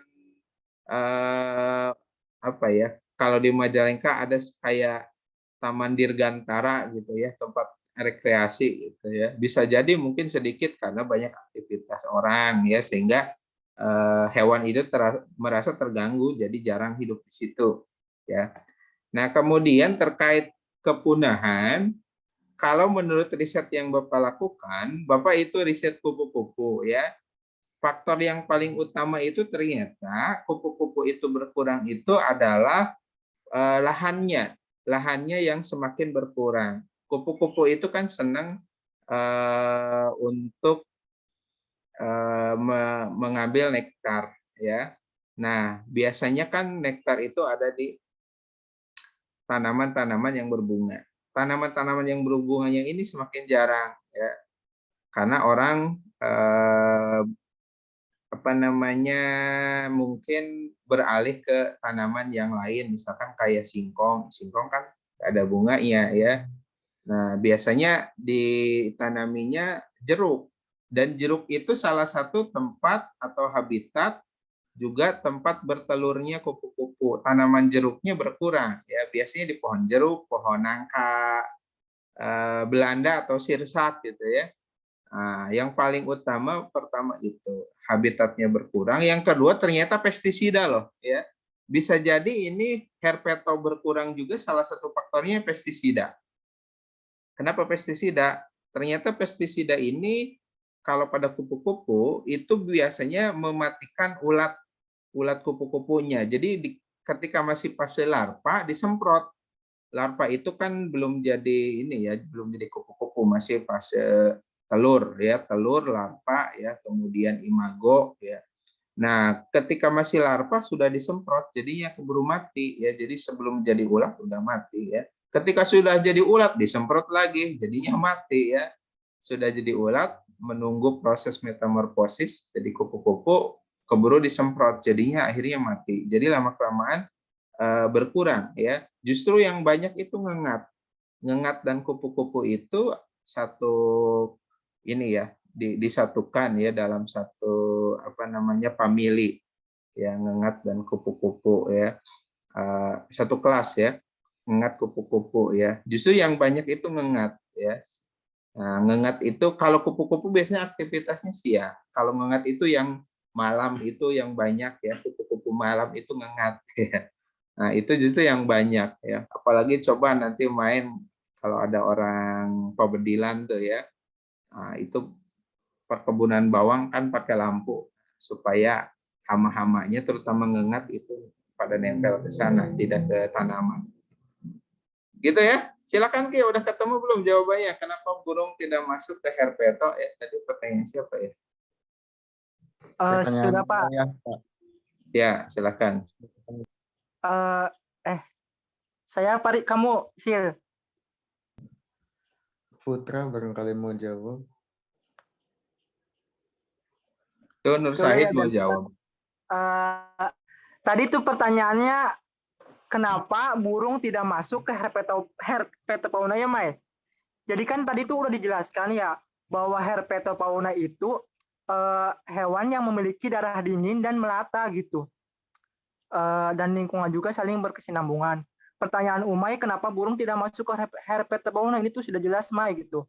kalau di Majalengka ada kayak Taman Dirgantara gitu ya, tempat rekreasi gitu ya. Bisa jadi mungkin sedikit karena banyak aktivitas orang ya sehingga hewan itu merasa terganggu jadi jarang hidup di situ ya. Nah, kemudian terkait kepunahan, kalau menurut riset yang Bapak lakukan, Bapak itu riset kupu-kupu ya. Faktor yang paling utama itu ternyata kupu-kupu itu berkurang itu adalah lahannya. Lahannya yang semakin berkurang. Kupu-kupu itu kan senang untuk mengambil nektar ya. Nah, biasanya kan nektar itu ada di tanaman-tanaman yang berbunga. Tanaman-tanaman yang berbunganya ini semakin jarang ya. Karena orang mungkin beralih ke tanaman yang lain, misalkan kayak singkong. Singkong kan ada bunganya ya. Nah, biasanya ditanaminya jeruk. Dan jeruk itu salah satu tempat atau habitat juga tempat bertelurnya kupu-kupu. Tanaman jeruknya berkurang ya. Biasanya di pohon jeruk, pohon nangka, Belanda atau sirsak gitu ya. Nah, yang paling utama pertama itu habitatnya berkurang. Yang kedua ternyata pestisida loh ya. Bisa jadi ini herpeto berkurang juga salah satu faktornya pestisida. Kenapa pestisida? Ternyata pestisida ini kalau pada kupu-kupu itu biasanya mematikan ulat kupu-kupunya. Jadi ketika masih fase larva disemprot. Larva itu kan belum jadi ini ya, belum jadi kupu-kupu, masih fase telur ya, telur, larva ya, kemudian imago ya. Nah, ketika masih larva sudah disemprot, jadinya keburu mati ya. Jadi sebelum jadi ulat sudah mati ya. Ketika sudah jadi ulat disemprot lagi, jadinya mati ya. Sudah jadi ulat, menunggu proses metamorfosis jadi kupu-kupu, keburu disemprot, jadinya akhirnya mati. Jadi lama-kelamaan berkurang ya. Justru yang banyak itu ngengat. Ngengat dan kupu-kupu itu satu ini ya, disatukan ya dalam satu famili ya, ngengat dan kupu-kupu ya. Satu kelas ya. Ngengat kupu-kupu ya. Justru yang banyak itu ngengat ya. Nah, ngengat itu kalau kupu-kupu biasanya aktivitasnya siang. Kalau ngengat itu yang malam itu yang banyak ya. Kupu-kupu malam itu ngengat ya. Nah, itu justru yang banyak ya. Apalagi coba nanti main kalau ada orang pebedilan tuh ya. Nah, itu perkebunan bawang kan pakai lampu supaya hama-hamanya terutama ngengat itu pada nempel ke sana, tidak ke tanaman. Gitu ya. Silakan Ki, udah ketemu belum jawabannya? Kenapa burung tidak masuk ke herpeto? Ya, tadi pertanyaan siapa ya? Sudah Pak. Ya, silakan. Saya Parik, kamu Sil. Putra barangkali mau jawab. Tuh Nur Syahid mau jawab. Tadi tuh pertanyaannya, kenapa burung tidak masuk ke herpetofauna ya, Mai? Jadi kan tadi tuh udah dijelaskan ya, bahwa herpetofauna itu hewan yang memiliki darah dingin dan melata gitu. Dan lingkungan juga saling berkesinambungan. Pertanyaan Umay, kenapa burung tidak masuk ke herpetofauna, ini tuh sudah jelas, Mai, gitu.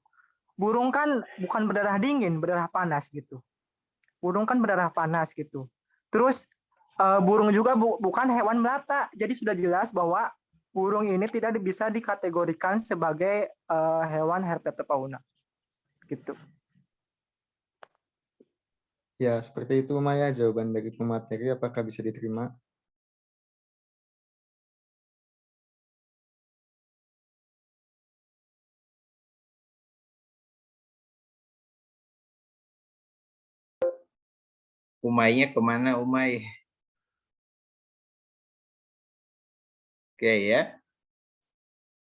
Burung kan bukan berdarah dingin, berdarah panas gitu. Burung kan berdarah panas gitu. Terus burung juga bukan hewan melata. Jadi sudah jelas bahwa burung ini tidak bisa dikategorikan sebagai hewan herpetofauna. Gitu. Ya, seperti itu Maya, jawaban dari pemateri apakah bisa diterima? Umaynya kemana Umay? Oke ya.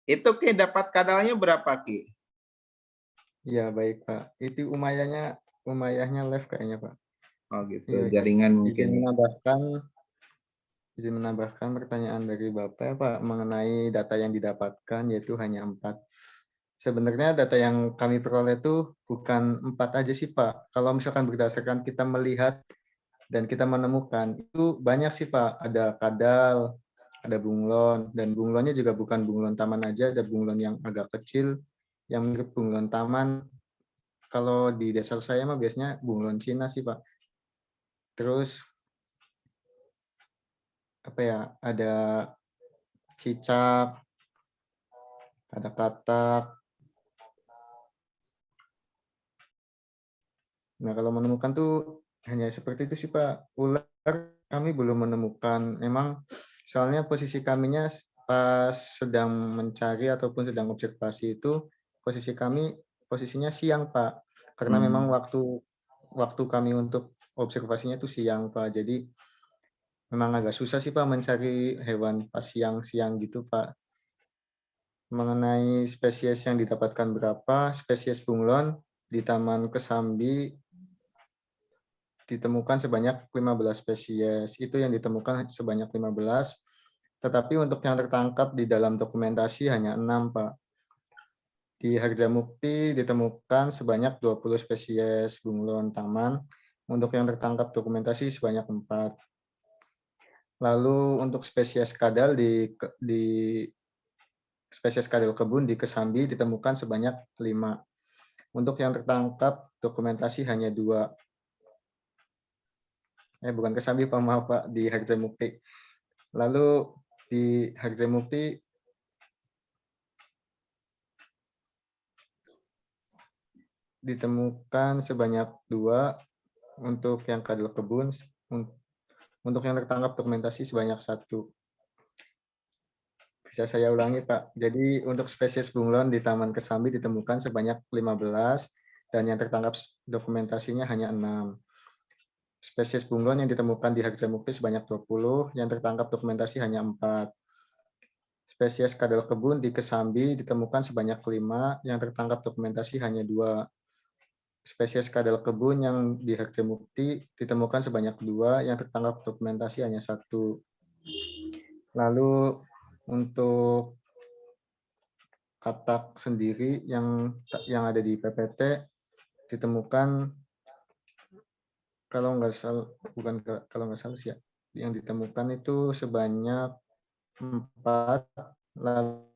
Itu Ki dapat kadalnya berapa Ki? Ya, baik Pak. Itu umayahnya live kayaknya Pak. Oh gitu, Ya, jaringan mungkin. Izin menambahkan pertanyaan dari Bapak Pak mengenai data yang didapatkan yaitu hanya 4. Sebenarnya data yang kami peroleh itu bukan 4 aja sih Pak. Kalau misalkan berdasarkan kita melihat dan kita menemukan itu banyak sih Pak. Ada kadal, ada bunglon, dan bunglonnya juga bukan bunglon taman aja, ada bunglon yang agak kecil yang mirip bunglon taman. Kalau di desa saya mah biasanya bunglon Cina sih Pak. Terus apa ya, ada cicak, ada katak. Nah, kalau menemukan tuh hanya seperti itu sih Pak. Ular kami belum menemukan. Memang soalnya posisi kaminya pas sedang mencari ataupun sedang observasi itu posisinya siang Pak. Karena memang waktu kami untuk observasinya itu siang Pak. Jadi memang agak susah sih Pak mencari hewan pas siang-siang gitu Pak. Mengenai spesies yang didapatkan berapa, spesies bunglon di Taman Kesambi ditemukan sebanyak 15 spesies. Itu yang ditemukan sebanyak 15. Tetapi untuk yang tertangkap di dalam dokumentasi hanya 6, Pak. Di Harjamukti ditemukan sebanyak 20 spesies bunglon taman. Untuk yang tertangkap dokumentasi sebanyak 4. Lalu untuk spesies kadal di spesies kadal kebun di Kesambi ditemukan sebanyak 5. Untuk yang tertangkap dokumentasi hanya 2. Bukan Kesambi Pak, maaf Pak, di Harjamukti. Lalu di Harjamukti ditemukan sebanyak 2. Untuk yang kadal kebun, untuk yang tertangkap dokumentasi sebanyak 1. Bisa saya ulangi Pak. Jadi untuk spesies bunglon di Taman Kesambi ditemukan sebanyak 15 dan yang tertangkap dokumentasinya hanya 6. Spesies bunglon yang ditemukan di Harjamukti sebanyak 20, yang tertangkap dokumentasi hanya 4. Spesies kadal kebun di Kesambi ditemukan sebanyak 5, yang tertangkap dokumentasi hanya 2. Spesies kadal kebun yang di Harjamukti ditemukan sebanyak 2, yang tertangkap dokumentasi hanya 1. Lalu untuk katak sendiri yang ada di PPT ditemukan kalau nggak salah sih ya, yang ditemukan itu sebanyak 4, lalu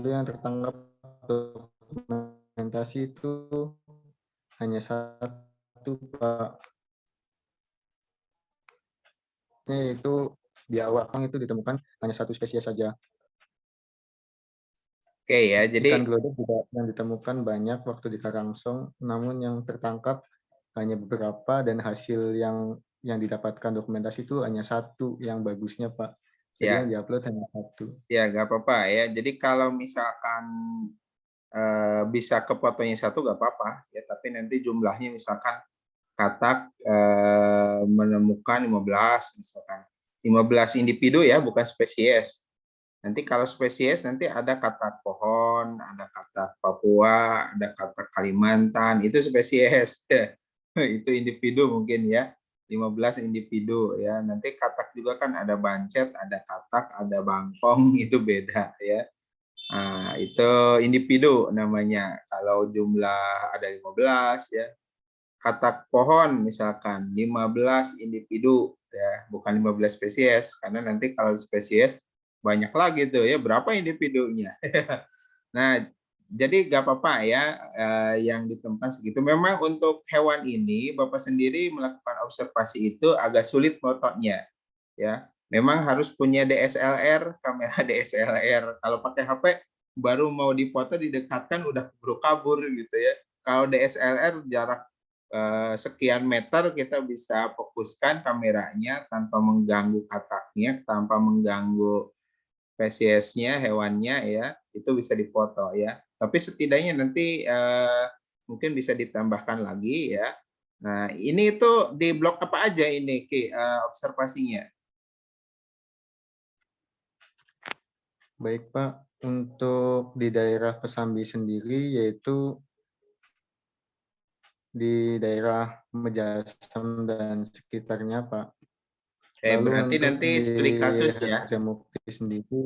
yang tertangkap dokumentasi itu hanya 1 Pak. Yaitu biawak itu ditemukan hanya 1 spesies saja. Oke ya, jadi Ikan glodok juga yang ditemukan banyak waktu di Karangsong, namun yang tertangkap hanya beberapa dan hasil yang didapatkan dokumentasi itu hanya 1 yang bagusnya Pak. Jadi ya, yang diupload hanya 1. ya nggak apa-apa ya. Jadi kalau misalkan bisa ke fotonya 1 nggak apa-apa ya, tapi nanti jumlahnya misalkan katak menemukan 15 misalkan. 15 individu ya, bukan spesies. Nanti kalau spesies nanti ada katak pohon, ada katak Papua, ada katak Kalimantan, itu spesies. Itu individu mungkin ya. 15 individu ya. Nanti katak juga kan ada bancet, ada katak, ada bangkong, itu beda ya. Nah, itu individu namanya. Kalau jumlah ada 15 ya. Katak pohon misalkan 15 individu ya, bukan 15 spesies, karena nanti kalau spesies banyak lagi tuh ya, berapa individunya. Nah, jadi nggak apa-apa ya yang ditemukan segitu. Memang untuk hewan ini Bapak sendiri melakukan observasi itu agak sulit fotonya ya. Memang harus punya DSLR, kamera DSLR. Kalau pakai HP baru mau dipoto didekatkan udah keburu kabur gitu ya. Kalau DSLR jarak sekian meter kita bisa fokuskan kameranya tanpa mengganggu kataknya, tanpa mengganggu spesiesnya, hewannya ya, itu bisa dipoto ya. Tapi setidaknya nanti mungkin bisa ditambahkan lagi ya. Nah, ini itu di blok apa aja ini Ki, observasinya? Baik Pak, untuk di daerah Kesambi sendiri yaitu di daerah Mejasem dan sekitarnya Pak. Lalu Berarti untuk nanti di studi kasus ya. Harjamukti sendiri.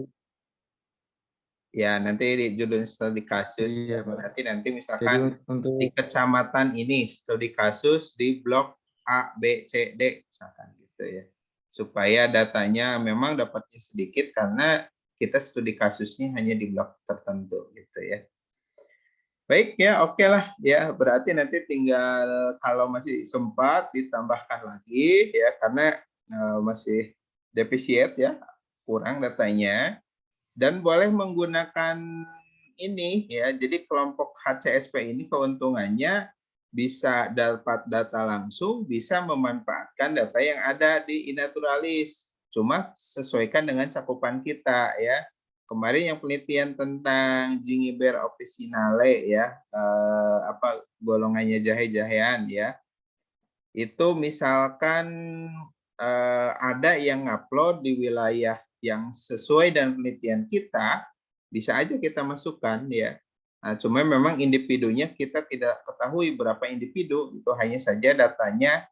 Ya, nanti di judul studi kasus. Iya, Ya. Pak. Berarti nanti Jadi misalkan untuk di kecamatan ini studi kasus di blok A, B, C, D misalkan gitu ya. Supaya datanya memang dapatnya sedikit karena kita studi kasusnya hanya di blok tertentu gitu ya. Baik ya, oke lah ya. Berarti nanti tinggal kalau masih sempat ditambahkan lagi ya, karena masih defisit ya, kurang datanya. Dan boleh menggunakan ini ya. Jadi kelompok HCSP ini keuntungannya bisa dapat data langsung, bisa memanfaatkan data yang ada di iNaturalis. Cuma sesuaikan dengan cakupan kita ya. Kemarin yang penelitian tentang Gingiber officinale ya, golongannya jahe-jahean ya. Itu misalkan ada yang ngupload di wilayah yang sesuai dengan penelitian kita, bisa aja kita masukkan ya. Nah, cuma memang individunya kita tidak ketahui berapa individu, itu hanya saja datanya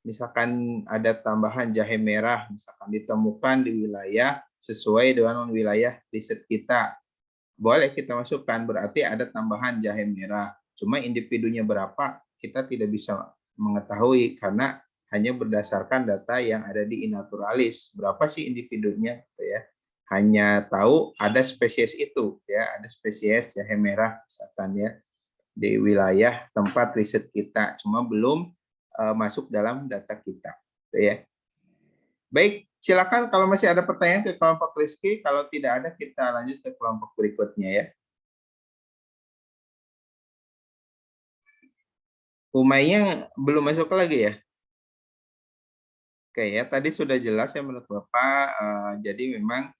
misalkan ada tambahan jahe merah, misalkan ditemukan di wilayah sesuai dengan wilayah riset kita. Boleh kita masukkan, berarti ada tambahan jahe merah. Cuma individunya berapa, kita tidak bisa mengetahui karena hanya berdasarkan data yang ada di iNaturalis. Berapa sih individunya gitu ya. Hanya tahu ada spesies itu ya, ada spesies jahe merah misalkan ya di wilayah tempat riset kita, cuma belum masuk dalam data kita gitu ya. Baik, silakan kalau masih ada pertanyaan ke kelompok Rizky, kalau tidak ada kita lanjut ke kelompok berikutnya ya. Umayya belum masuk lagi ya? Oke ya, tadi sudah jelas ya menurut Bapak, jadi memang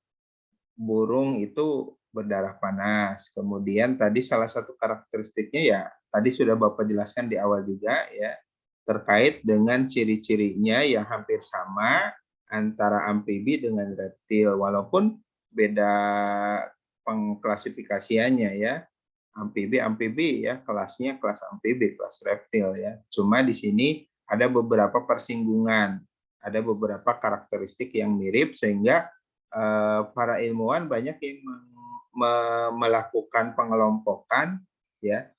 burung itu berdarah panas. Kemudian tadi salah satu karakteristiknya ya, tadi sudah Bapak jelaskan di awal juga ya, terkait dengan ciri-cirinya yang hampir sama antara amfibi dengan reptil, walaupun beda pengklasifikasiannya ya. Amfibi ya, kelasnya kelas amfibi, kelas reptil ya. Cuma di sini ada beberapa persinggungan, ada beberapa karakteristik yang mirip sehingga para ilmuwan banyak yang melakukan pengelompokan ya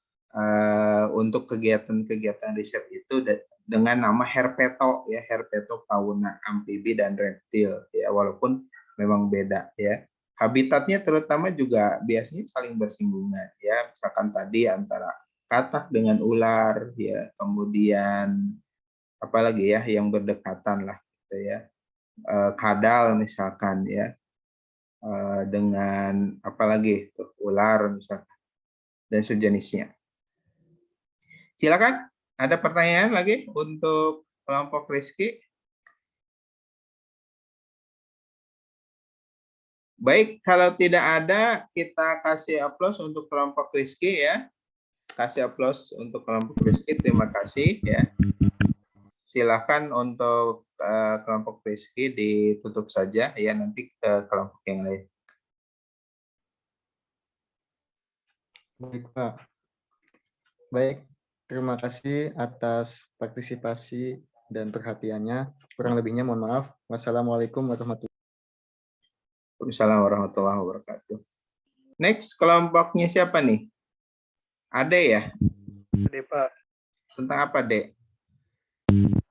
untuk kegiatan-kegiatan riset itu dengan nama herpeto ya, herpeto fauna amfibi dan reptil ya, walaupun memang beda ya. Habitatnya terutama juga biasanya saling bersinggungan ya, misalkan tadi antara katak dengan ular ya, kemudian apalagi ya yang berdekatan lah gitu ya, kadal misalkan ya, dengan apalagi ular misalkan dan sejenisnya. Silakan, ada pertanyaan lagi untuk kelompok Rizky? Baik, kalau tidak ada, kita kasih aplaus untuk kelompok Rizky ya. Kasih aplaus untuk kelompok Rizky, terima kasih ya. Silakan untuk kelompok Rizky ditutup saja ya, nanti ke kelompok yang lain. Baik, Pak. Baik, terima kasih atas partisipasi dan perhatiannya. Kurang lebihnya mohon maaf. Wassalamualaikum warahmatullahi wabarakatuh. Waalaikumsalam warahmatullahi wabarakatuh. Next, kelompoknya siapa nih? Ade ya? Ade, Pak. Tentang apa, Dek?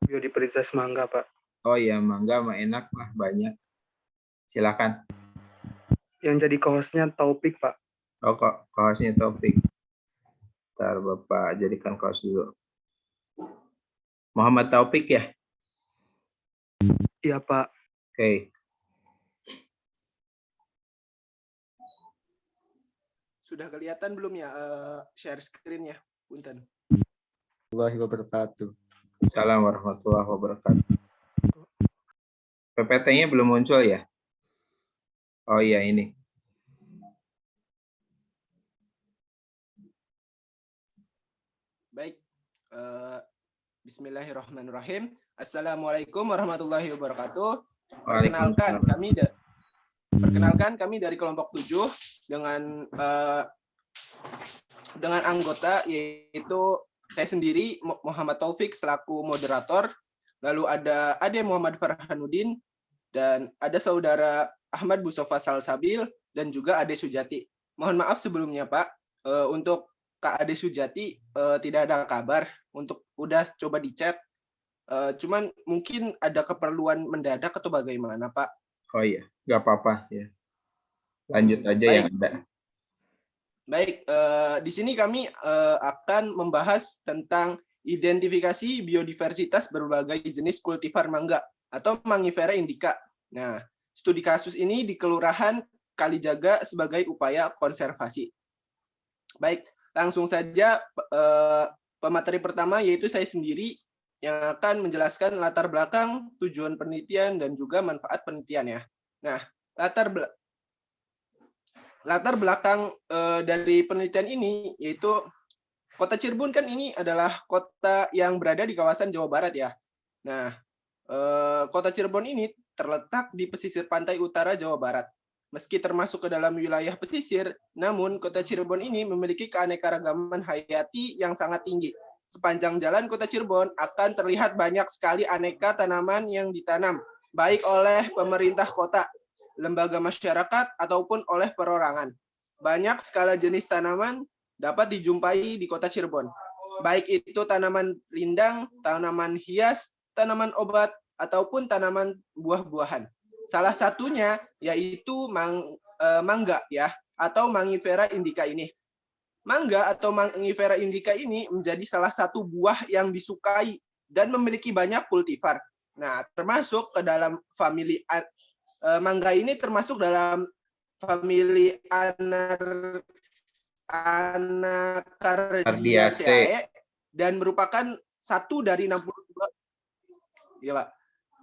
Biodiversitas mangga, Pak. Oh ya, mangga mah enak lah, banyak. Silakan. Yang jadi co-hostnya Taufik, Pak. Oh, kok co-hostnya Taufik. Ntar Bapak jadikan co-host dulu. Muhammad Taufik ya? Iya, Pak. Oke. Sudah kelihatan belum ya share screen-nya? Punten. Warahmatullahi wabarakatuh. Assalamualaikum warahmatullahi wabarakatuh. PPT-nya belum muncul ya? Oh iya, ini. Baik. Bismillahirrahmanirrahim. Assalamualaikum warahmatullahi wabarakatuh. Perkenalkan kami dari kelompok 7 dengan anggota yaitu saya sendiri Muhammad Taufik selaku moderator, lalu ada Ade Muhammad Farhanuddin dan ada saudara Ahmad Busofa Salsabil dan juga Ade Sujati. Mohon maaf sebelumnya Pak, untuk Kak Ade Sujati tidak ada kabar, untuk udah coba di chat, cuman mungkin ada keperluan mendadak atau bagaimana Pak? Oh iya, nggak apa-apa ya. Lanjut aja yang ada. Baik, di sini kami akan membahas tentang identifikasi biodiversitas berbagai jenis kultivar mangga atau Mangifera indica. Nah, studi kasus ini di Kelurahan Kalijaga sebagai upaya konservasi. Baik, langsung saja pemateri pertama yaitu saya sendiri yang akan menjelaskan latar belakang, tujuan penelitian, dan juga manfaat penelitian ya. Nah, latar belakang dari penelitian ini yaitu Kota Cirebon kan ini adalah kota yang berada di kawasan Jawa Barat ya. Nah, Kota Cirebon ini terletak di pesisir pantai utara Jawa Barat. Meski termasuk ke dalam wilayah pesisir, namun Kota Cirebon ini memiliki keanekaragaman hayati yang sangat tinggi. Sepanjang jalan Kota Cirebon akan terlihat banyak sekali aneka tanaman yang ditanam, baik oleh pemerintah kota, lembaga masyarakat, ataupun oleh perorangan. Banyak skala jenis tanaman dapat dijumpai di Kota Cirebon, baik itu tanaman rindang, tanaman hias, tanaman obat, ataupun tanaman buah-buahan. Salah satunya yaitu mangga ya, atau Mangifera indica ini. Mangga atau Mangifera indica ini menjadi salah satu buah yang disukai dan memiliki banyak kultivar. Nah, termasuk ke dalam famili mangga ini termasuk dalam famili Anacardiaceae dan merupakan satu dari 62 ya, Pak.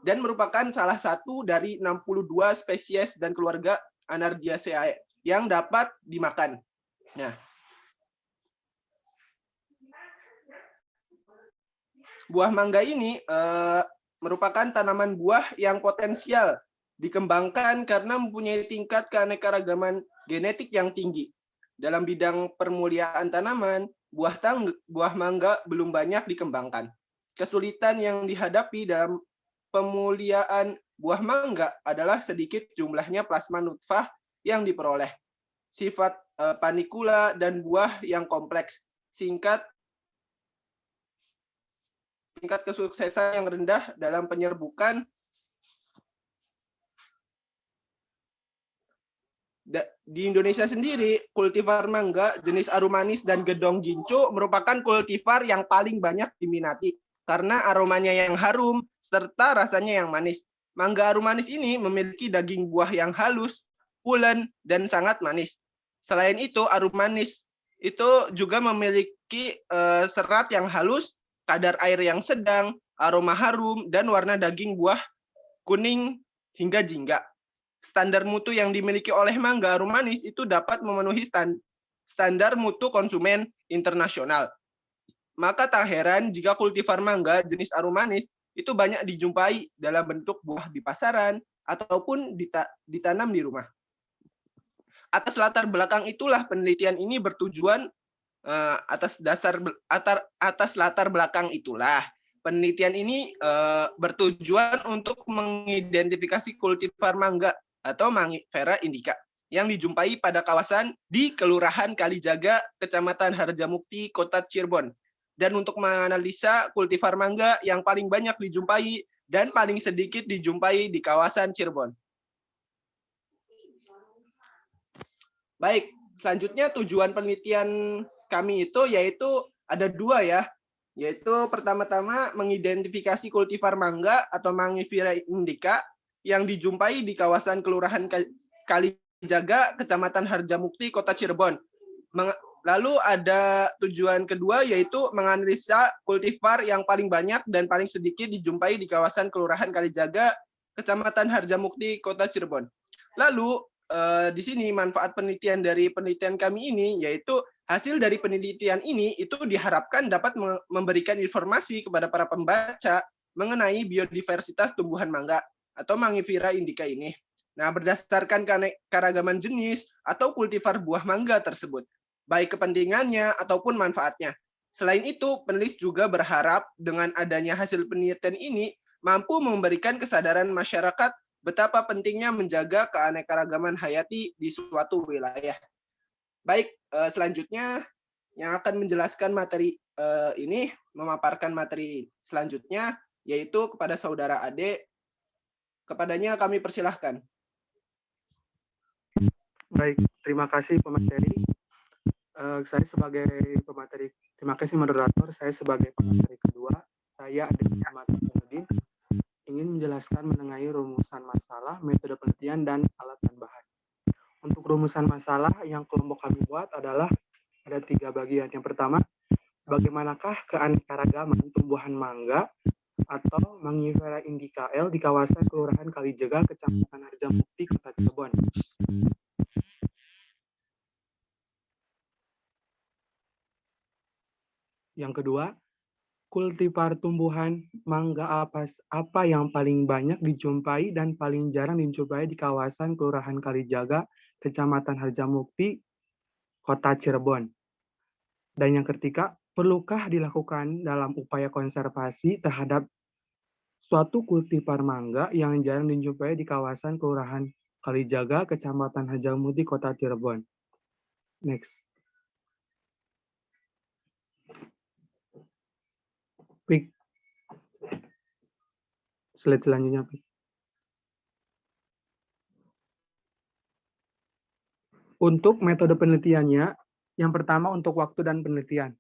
Dan merupakan salah satu dari 62 spesies dan keluarga Anardiaceae yang dapat dimakan. Nah, buah mangga ini merupakan tanaman buah yang potensial dikembangkan karena mempunyai tingkat keanekaragaman genetik yang tinggi. Dalam bidang permuliaan tanaman, buah mangga belum banyak dikembangkan. Kesulitan yang dihadapi dalam pemuliaan buah mangga adalah sedikit jumlahnya plasma nutfah yang diperoleh, sifat panikula, dan buah yang kompleks. Tingkat kesuksesan yang rendah dalam penyerbukan. Di Indonesia sendiri, kultivar mangga jenis arumanis dan gedong gincu merupakan kultivar yang paling banyak diminati karena aromanya yang harum serta rasanya yang manis. Mangga arumanis ini memiliki daging buah yang halus, pulen, dan sangat manis. Selain itu, arumanis itu juga memiliki serat yang halus, kadar air yang sedang, aroma harum, dan warna daging buah kuning hingga jingga. Standar mutu yang dimiliki oleh mangga arumanis itu dapat memenuhi standar mutu konsumen internasional. Maka tak heran jika kultivar mangga jenis arumanis itu banyak dijumpai dalam bentuk buah di pasaran ataupun ditanam di rumah. Atas latar belakang itulah penelitian ini bertujuan atas latar belakang itulah penelitian ini bertujuan untuk mengidentifikasi kultivar mangga atau Mangifera indica yang dijumpai pada kawasan di Kelurahan Kalijaga, Kecamatan Harjamukti, Kota Cirebon, dan untuk menganalisa kultivar mangga yang paling banyak dijumpai dan paling sedikit dijumpai di kawasan Cirebon. Baik, selanjutnya tujuan penelitian kami itu yaitu ada dua ya, yaitu pertama-tama mengidentifikasi kultivar mangga atau Mangifera indica yang dijumpai di kawasan Kelurahan Kalijaga, Kecamatan Harjamukti, Kota Cirebon. Lalu ada tujuan kedua yaitu menganalisa kultivar yang paling banyak dan paling sedikit dijumpai di kawasan Kelurahan Kalijaga, Kecamatan Harjamukti, Kota Cirebon. Lalu di sini manfaat penelitian dari penelitian kami ini yaitu hasil dari penelitian ini itu diharapkan dapat memberikan informasi kepada para pembaca mengenai biodiversitas tumbuhan mangga atau Mangifera indica ini. Nah, berdasarkan keanekaragaman jenis atau kultivar buah mangga tersebut, baik kepentingannya ataupun manfaatnya. Selain itu, penulis juga berharap dengan adanya hasil penelitian ini mampu memberikan kesadaran masyarakat betapa pentingnya menjaga keanekaragaman hayati di suatu wilayah. Baik, selanjutnya yang akan menjelaskan materi ini, memaparkan materi selanjutnya, yaitu kepada Saudara Ade. Kepadanya kami persilahkan. Baik, terima kasih pemateri. Saya sebagai pemateri, terima kasih moderator. Saya sebagai pemateri kedua, saya Ade Muhammad Farhanudin, ingin menjelaskan mengenai rumusan masalah, metode penelitian, dan alat dan bahan. Rumusan masalah yang kelompok kami buat adalah ada 3 bagian. Yang pertama, bagaimanakah keanekaragaman tumbuhan mangga atau Mangifera indica L di kawasan Kelurahan Kalijaga, Kecamatan Harjamukti, Kota Cirebon. Yang kedua, kultivar tumbuhan mangga apa yang paling banyak dijumpai dan paling jarang dijumpai di kawasan Kelurahan Kalijaga, Kecamatan Harjamukti, Kota Cirebon. Dan yang ketiga, perlukah dilakukan dalam upaya konservasi terhadap suatu kultivar mangga yang jarang dijumpai di kawasan Kelurahan Kalijaga, Kecamatan Harjamukti, Kota Cirebon. Next. Pik. Slide selanjutnya, Pik. Untuk metode penelitiannya, yang pertama untuk waktu dan penelitian.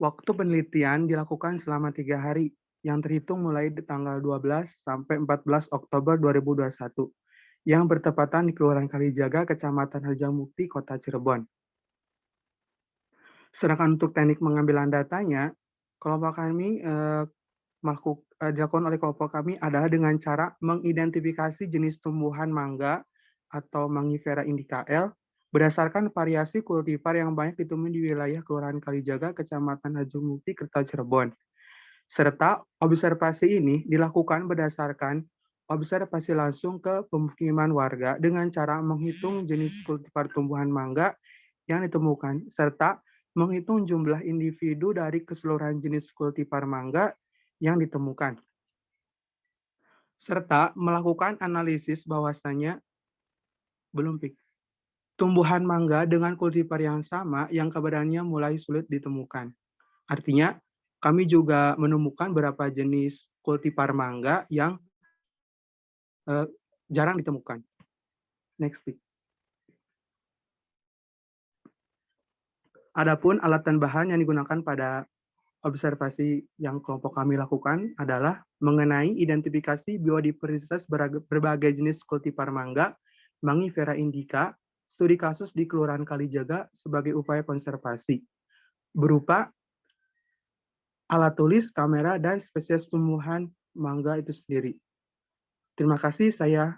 Waktu penelitian dilakukan selama 3 hari, yang terhitung mulai di tanggal 12 sampai 14 Oktober 2021, yang bertepatan di Kelurahan Kalijaga, Kecamatan Harjamukti, Kota Cirebon. Sedangkan untuk teknik pengambilan datanya, kelompok kami dilakukan oleh kelompok kami adalah dengan cara mengidentifikasi jenis tumbuhan mangga atau Mangifera indica L berdasarkan variasi kultivar yang banyak ditemui di wilayah Kelurahan Kalijaga, Kecamatan Harjamukti, Kota Cirebon. Serta observasi ini dilakukan berdasarkan observasi langsung ke pemukiman warga dengan cara menghitung jenis kultivar tumbuhan mangga yang ditemukan, serta menghitung jumlah individu dari keseluruhan jenis kultivar mangga yang ditemukan. Serta melakukan analisis bahwasannya tumbuhan mangga dengan kultivar yang sama yang keberadaannya mulai sulit ditemukan. Artinya, kami juga menemukan beberapa jenis kultivar mangga yang jarang ditemukan. Next, please. Adapun alat dan bahan yang digunakan pada observasi yang kelompok kami lakukan adalah mengenai identifikasi biodiversitas berbagai jenis kultivar mangga, Mangifera indica, studi kasus di Kelurahan Kalijaga sebagai upaya konservasi, berupa alat tulis, kamera, dan spesies tumbuhan mangga itu sendiri. Terima kasih, saya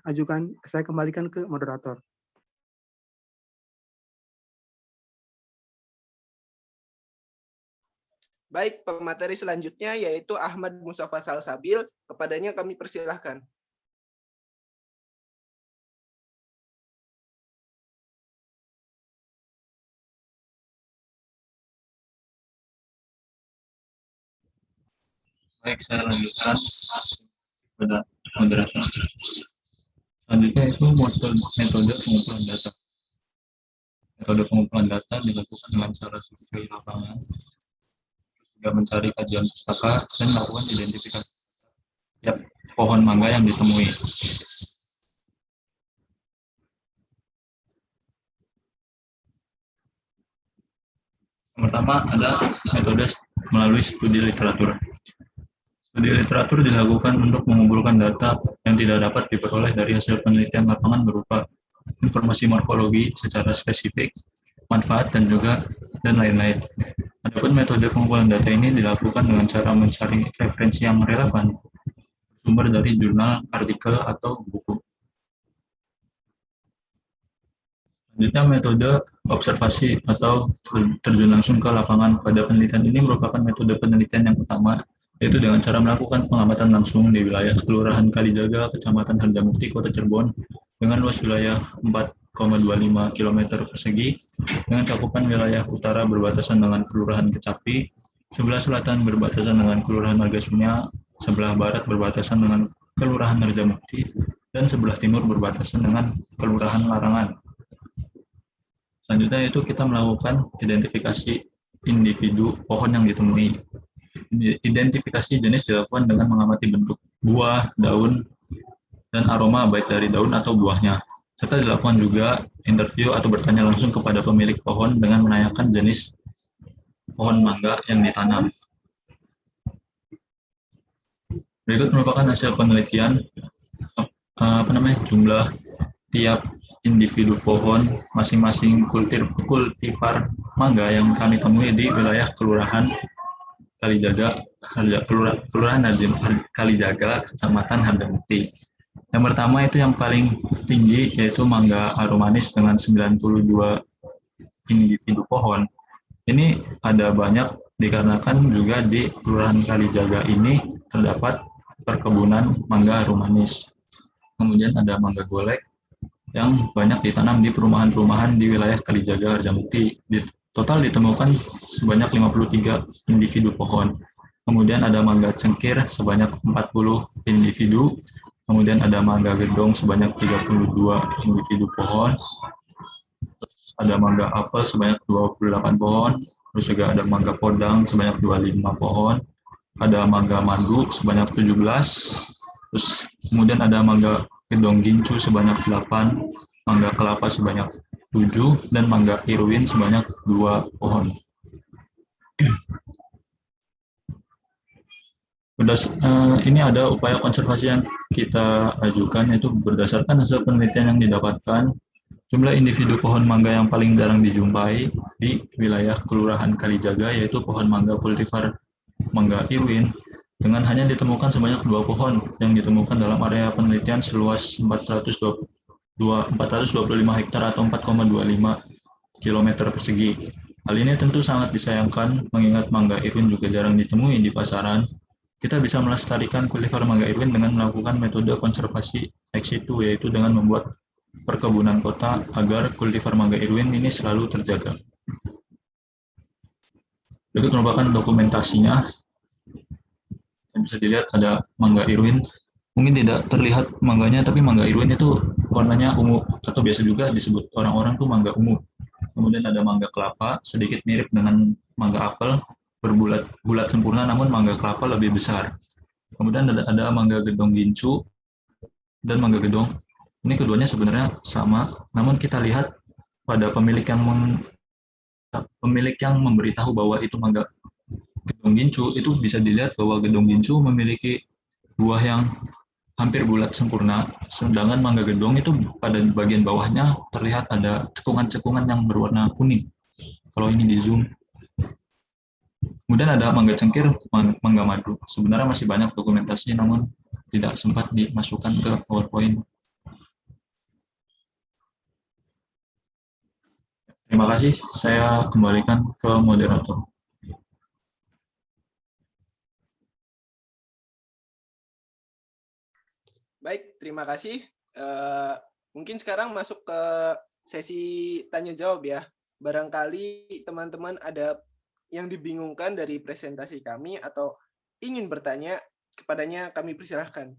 kembalikan ke moderator. Baik, pemateri selanjutnya yaitu Ahmad Mustafa Salsabil. Kepadanya kami persilahkan. Baik, saya lanjutkan pada moderator. Selanjutnya itu metode pengumpulan data. Metode pengumpulan data dilakukan dengan cara survei lapangan, juga mencari kajian pustaka, dan melakukan identifikasi tiap pohon mangga yang ditemui. Yang pertama ada metode melalui studi literatur. Studi literatur dilakukan untuk mengumpulkan data yang tidak dapat diperoleh dari hasil penelitian lapangan berupa informasi morfologi secara spesifik, manfaat, dan lain-lain. Adapun metode pengumpulan data ini dilakukan dengan cara mencari referensi yang relevan, sumber dari jurnal, artikel, atau buku. Selanjutnya metode observasi atau terjun langsung ke lapangan. Pada penelitian ini merupakan metode penelitian yang utama, yaitu dengan cara melakukan pengamatan langsung di wilayah Kelurahan Kalijaga, Kecamatan Harjamukti, Kota Cirebon, dengan luas wilayah 4,25 km persegi, dengan cakupan wilayah utara berbatasan dengan Kelurahan Kecapi, sebelah selatan berbatasan dengan Kelurahan Margasunya, sebelah barat berbatasan dengan Kelurahan Harjamukti, dan sebelah timur berbatasan dengan Kelurahan Larangan. Selanjutnya itu kita melakukan identifikasi individu pohon yang ditemui. Identifikasi jenis dilakukan dengan mengamati bentuk buah, daun, dan aroma baik dari daun atau buahnya. Serta dilakukan juga interview atau bertanya langsung kepada pemilik pohon dengan menanyakan jenis pohon mangga yang ditanam. Berikut merupakan hasil penelitian jumlah tiap individu pohon masing-masing kultivar mangga yang kami temui di wilayah Kelurahan Kalijaga, Kelurahan Kalijaga, Kecamatan Harjamukti. Yang pertama itu yang paling tinggi yaitu mangga aromanis dengan 92 individu pohon. Ini ada banyak dikarenakan juga di Kelurahan Kalijaga ini terdapat perkebunan mangga aromanis. Kemudian ada mangga golek yang banyak ditanam di perumahan-perumahan di wilayah Kalijaga Harjamukti. Total ditemukan sebanyak 53 individu pohon. Kemudian ada mangga cengkir sebanyak 40 individu. Kemudian ada mangga gedong sebanyak 32 individu pohon. Terus ada mangga apel sebanyak 28 pohon. Terus juga ada mangga podang sebanyak 25 pohon. Ada mangga madu sebanyak 17. Terus kemudian ada mangga gedong gincu sebanyak 8. Mangga kelapa sebanyak 7 dan mangga irwin sebanyak 2 pohon. Ini ada upaya konservasi yang kita ajukan, yaitu berdasarkan hasil penelitian yang didapatkan, jumlah individu pohon mangga yang paling jarang dijumpai di wilayah Kelurahan Kalijaga yaitu pohon mangga kultivar mangga irwin dengan hanya ditemukan sebanyak 2 pohon yang ditemukan dalam area penelitian seluas 425 hektar atau 4,25 km persegi. Hal ini tentu sangat disayangkan mengingat mangga irwin juga jarang ditemui di pasaran. Kita bisa melestarikan kultivar mangga irwin dengan melakukan metode konservasi ex situ, yaitu dengan membuat perkebunan kota agar kultivar mangga irwin ini selalu terjaga. Berikut merupakan dokumentasinya. Bisa dilihat ada mangga irwin. Mungkin tidak terlihat mangganya, tapi mangga irwin itu warnanya ungu atau biasa juga disebut orang-orang tuh mangga ungu. Kemudian ada mangga kelapa, sedikit mirip dengan mangga apel, berbulat sempurna, namun mangga kelapa lebih besar. Kemudian ada mangga gedong gincu dan mangga gedong. Ini keduanya sebenarnya sama, namun kita lihat pada pemilik yang memberitahu bahwa itu mangga gedong gincu, itu bisa dilihat bahwa gedong gincu memiliki buah yang hampir bulat sempurna, sedangkan mangga gedong itu pada bagian bawahnya terlihat ada cekungan-cekungan yang berwarna kuning. Kalau ini di zoom. Kemudian ada mangga cengkir, mangga madu. Sebenarnya masih banyak dokumentasi, namun tidak sempat dimasukkan ke PowerPoint. Terima kasih, saya kembalikan ke moderator. Baik, terima kasih. Mungkin sekarang masuk ke sesi tanya jawab ya. Barangkali teman-teman ada yang dibingungkan dari presentasi kami atau ingin bertanya, kepadanya kami persilahkan.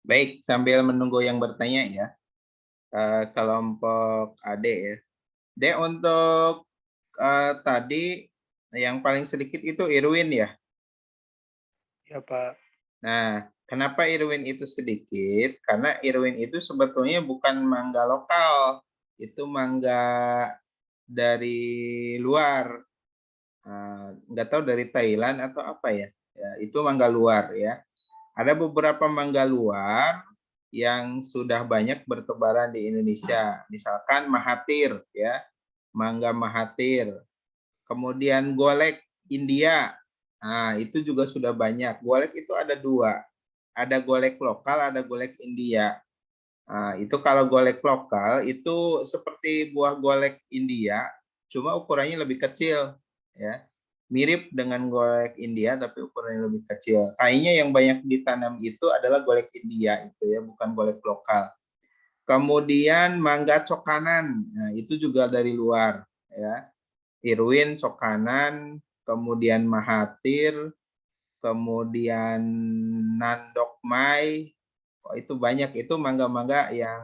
Baik, sambil menunggu yang bertanya ya, kelompok AD ya. D untuk tadi yang paling sedikit itu irwin ya? Ya, Pak. Nah, kenapa irwin itu sedikit? Karena irwin itu sebetulnya bukan mangga lokal, itu mangga dari luar. Nggak tahu dari Thailand atau apa ya. Itu mangga luar ya. Ada beberapa mangga luar yang sudah banyak bertebaran di Indonesia. Misalkan Mahathir ya, mangga Mahathir. Kemudian golek India. Nah, itu juga sudah banyak. Golek itu ada 2. Ada golek lokal, ada golek India. Nah, itu kalau golek lokal itu seperti buah golek India, cuma ukurannya lebih kecil ya. Mirip dengan golek India tapi ukurannya lebih kecil. Kayaknya yang banyak ditanam itu adalah golek India itu ya, bukan golek lokal. Kemudian mangga cokanan, nah itu juga dari luar ya. Irwin, cokanan, kemudian Mahathir, kemudian Nandokmai. Oh, itu banyak, itu mangga-mangga yang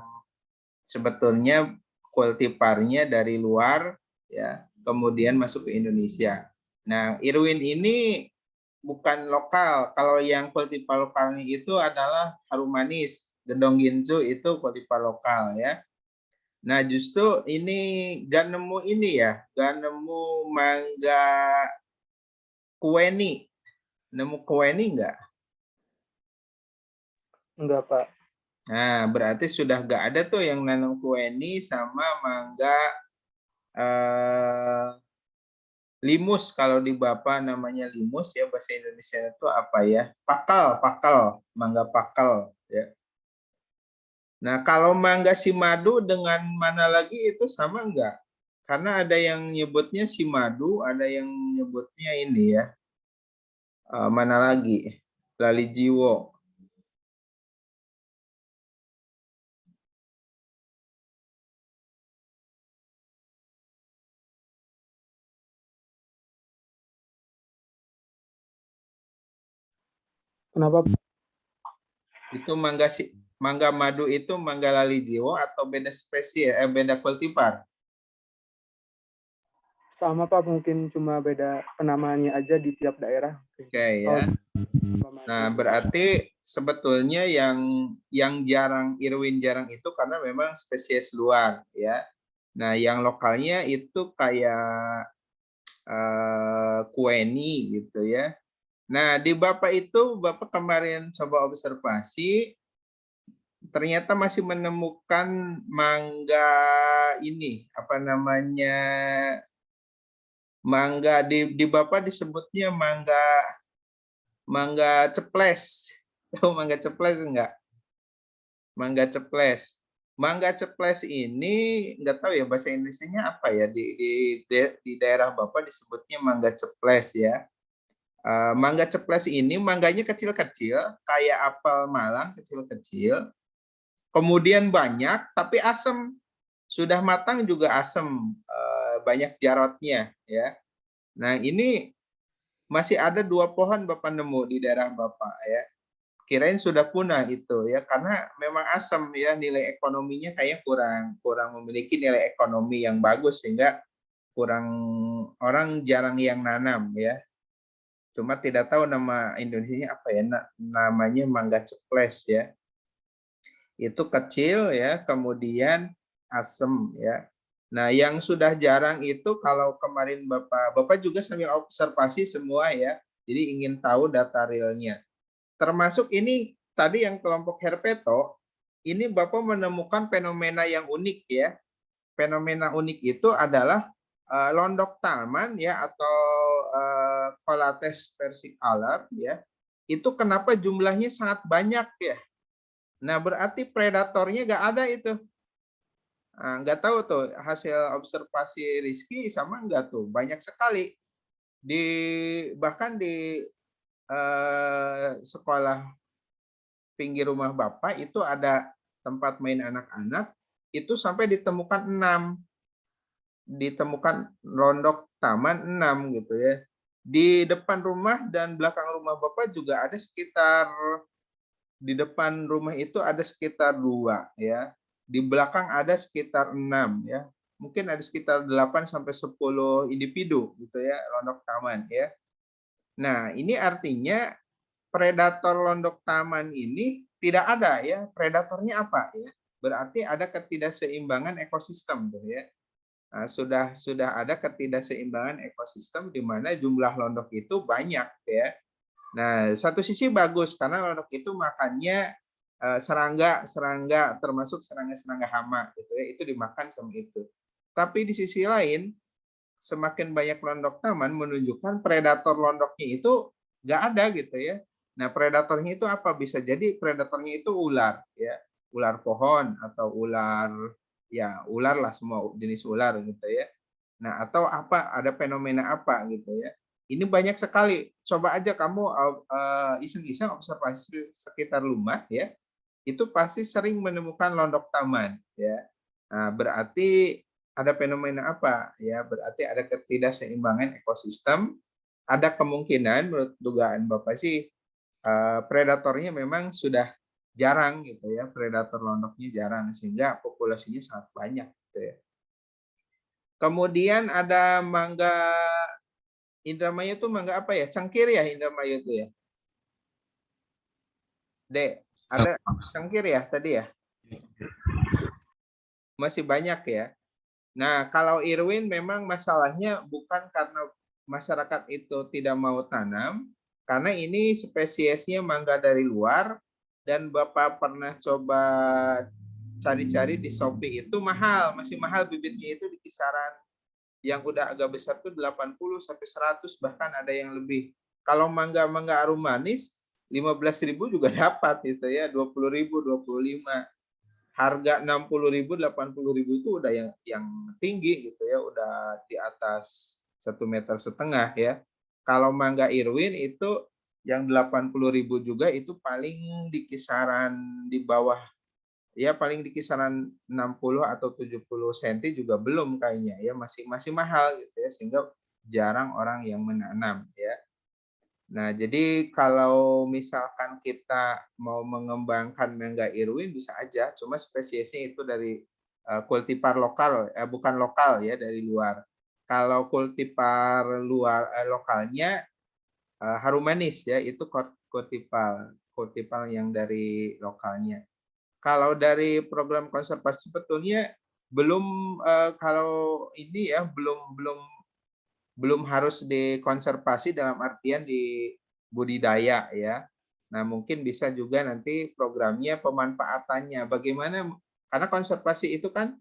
sebetulnya kultivarnya dari luar ya, kemudian masuk ke Indonesia. Nah, irwin ini bukan lokal. Kalau yang kultivar lokalnya itu adalah harum manis. Gedong gincu itu kultivar lokal ya. Nah, justru ini gak nemu ini ya, gak nemu mangga kueni. Nemu kueni enggak? Enggak, Pak. Nah, berarti sudah gak ada tuh yang nanam kueni sama mangga limus. Kalau di Bapak namanya limus ya, bahasa Indonesia itu apa ya? Pakal, mangga pakal ya. Nah, kalau mangga simadu dengan mana lagi itu sama enggak? Karena ada yang nyebutnya simadu, ada yang nyebutnya ini ya. Mana lagi? Lali jiwo. Kenapa? Itu mangga madu itu mangga lali jiwo atau beda spesies, beda kultivar? Sama, Pak, mungkin cuma beda penamaannya aja di tiap daerah. Oke ya. Nah, berarti sebetulnya yang jarang Irwin jarang itu karena memang spesies luar ya. Nah, yang lokalnya itu kayak kueni gitu ya. Nah, di Bapak itu Bapak kemarin coba observasi ternyata masih menemukan mangga ini apa namanya? Mangga di Bapak disebutnya mangga ceples. Tahu mangga ceples enggak? Mangga ceples. Mangga ceples ini enggak tahu ya bahasa Indonesianya apa ya di daerah Bapak disebutnya mangga ceples ya. Mangga ceples ini mangganya kecil-kecil kayak apel Malang kecil-kecil. Kemudian banyak tapi asam. Sudah matang juga asam, banyak jarotnya ya. Nah, ini masih ada 2 pohon Bapak nemu di daerah Bapak ya. Kirain sudah punah itu ya karena memang asam ya, nilai ekonominya kayak kurang memiliki nilai ekonomi yang bagus sehingga kurang orang jarang yang nanam ya. Cuma tidak tahu nama Indonesianya apa ya, namanya mangga ceples ya. Itu kecil ya, kemudian asam ya. Nah, yang sudah jarang itu kalau kemarin Bapak juga sambil observasi semua ya. Jadi ingin tahu data realnya. Termasuk ini tadi yang kelompok herpeto, ini Bapak menemukan fenomena yang unik ya. Fenomena unik itu adalah londok taman ya atau Colates versicolor ya. Itu kenapa jumlahnya sangat banyak ya. Nah, berarti predatornya nggak ada itu. Nah, nggak tahu tuh hasil observasi Rizky sama nggak tuh, banyak sekali bahkan di sekolah pinggir rumah Bapak itu ada tempat main anak-anak itu sampai ditemukan 6, ditemukan londok taman 6 gitu ya. Di depan rumah dan belakang rumah Bapak juga ada sekitar, di depan rumah itu ada sekitar 2 ya. Di belakang ada sekitar 6 ya. Mungkin ada sekitar 8 sampai 10 individu gitu ya, londok taman ya. Nah, ini artinya predator londok taman ini tidak ada ya. Predatornya apa ya? Berarti ada ketidakseimbangan ekosistem tuh ya. Nah, sudah ada ketidakseimbangan ekosistem di mana jumlah londok itu banyak ya. Nah, satu sisi bagus karena londok itu makannya serangga termasuk serangga hama gitu ya, itu dimakan sama itu. Tapi di sisi lain semakin banyak londok taman menunjukkan predator londoknya itu nggak ada gitu ya. Nah, predatornya itu apa? Bisa jadi predatornya itu ular ya, ular pohon atau ular lah, semua jenis ular gitu ya. Nah, atau apa, ada fenomena apa gitu ya. Ini banyak sekali. Coba aja kamu iseng-iseng observasi sekitar rumah ya. Itu pasti sering menemukan londok taman ya. Nah, berarti ada fenomena apa ya? Berarti ada ketidakseimbangan ekosistem. Ada kemungkinan menurut dugaan Bapak sih predatornya memang sudah jarang gitu ya. Predator londoknya jarang sehingga populasinya sangat banyak gitu ya. Kemudian ada mangga Indramayu itu mangga apa ya? Cengkir ya Indramayu itu ya? Dek, ada cengkir ya tadi ya? masih banyak ya. Nah, kalau Irwin memang masalahnya bukan karena masyarakat itu tidak mau tanam, karena ini spesiesnya mangga dari luar, dan Bapak pernah coba cari-cari di Shopee itu mahal, masih mahal bibitnya itu di kisaran yang udah agak besar tuh 80 sampai 100, bahkan ada yang lebih. Kalau mangga-mangga arum manis 15.000 juga dapat itu ya, 20.000, 25. Harga 60.000, 80.000 itu udah yang tinggi gitu ya, udah di atas 1,5 meter ya. Kalau mangga Irwin itu yang 80.000 juga itu paling di kisaran di bawah ya, paling di kisaran 60 atau 70 cm juga belum kayaknya ya, masih mahal gitu ya, sehingga jarang orang yang menanam ya. Nah, jadi kalau misalkan kita mau mengembangkan mangga Irwin bisa aja, cuma spesiesnya itu dari kultivar lokal, bukan lokal ya, dari luar. Kalau kultivar lokalnya harum manis ya, itu kultivar yang dari lokalnya. Kalau dari program konservasi sebetulnya belum, kalau ini ya belum harus dikonservasi dalam artian di budidaya ya. Nah, mungkin bisa juga nanti programnya pemanfaatannya bagaimana, karena konservasi itu kan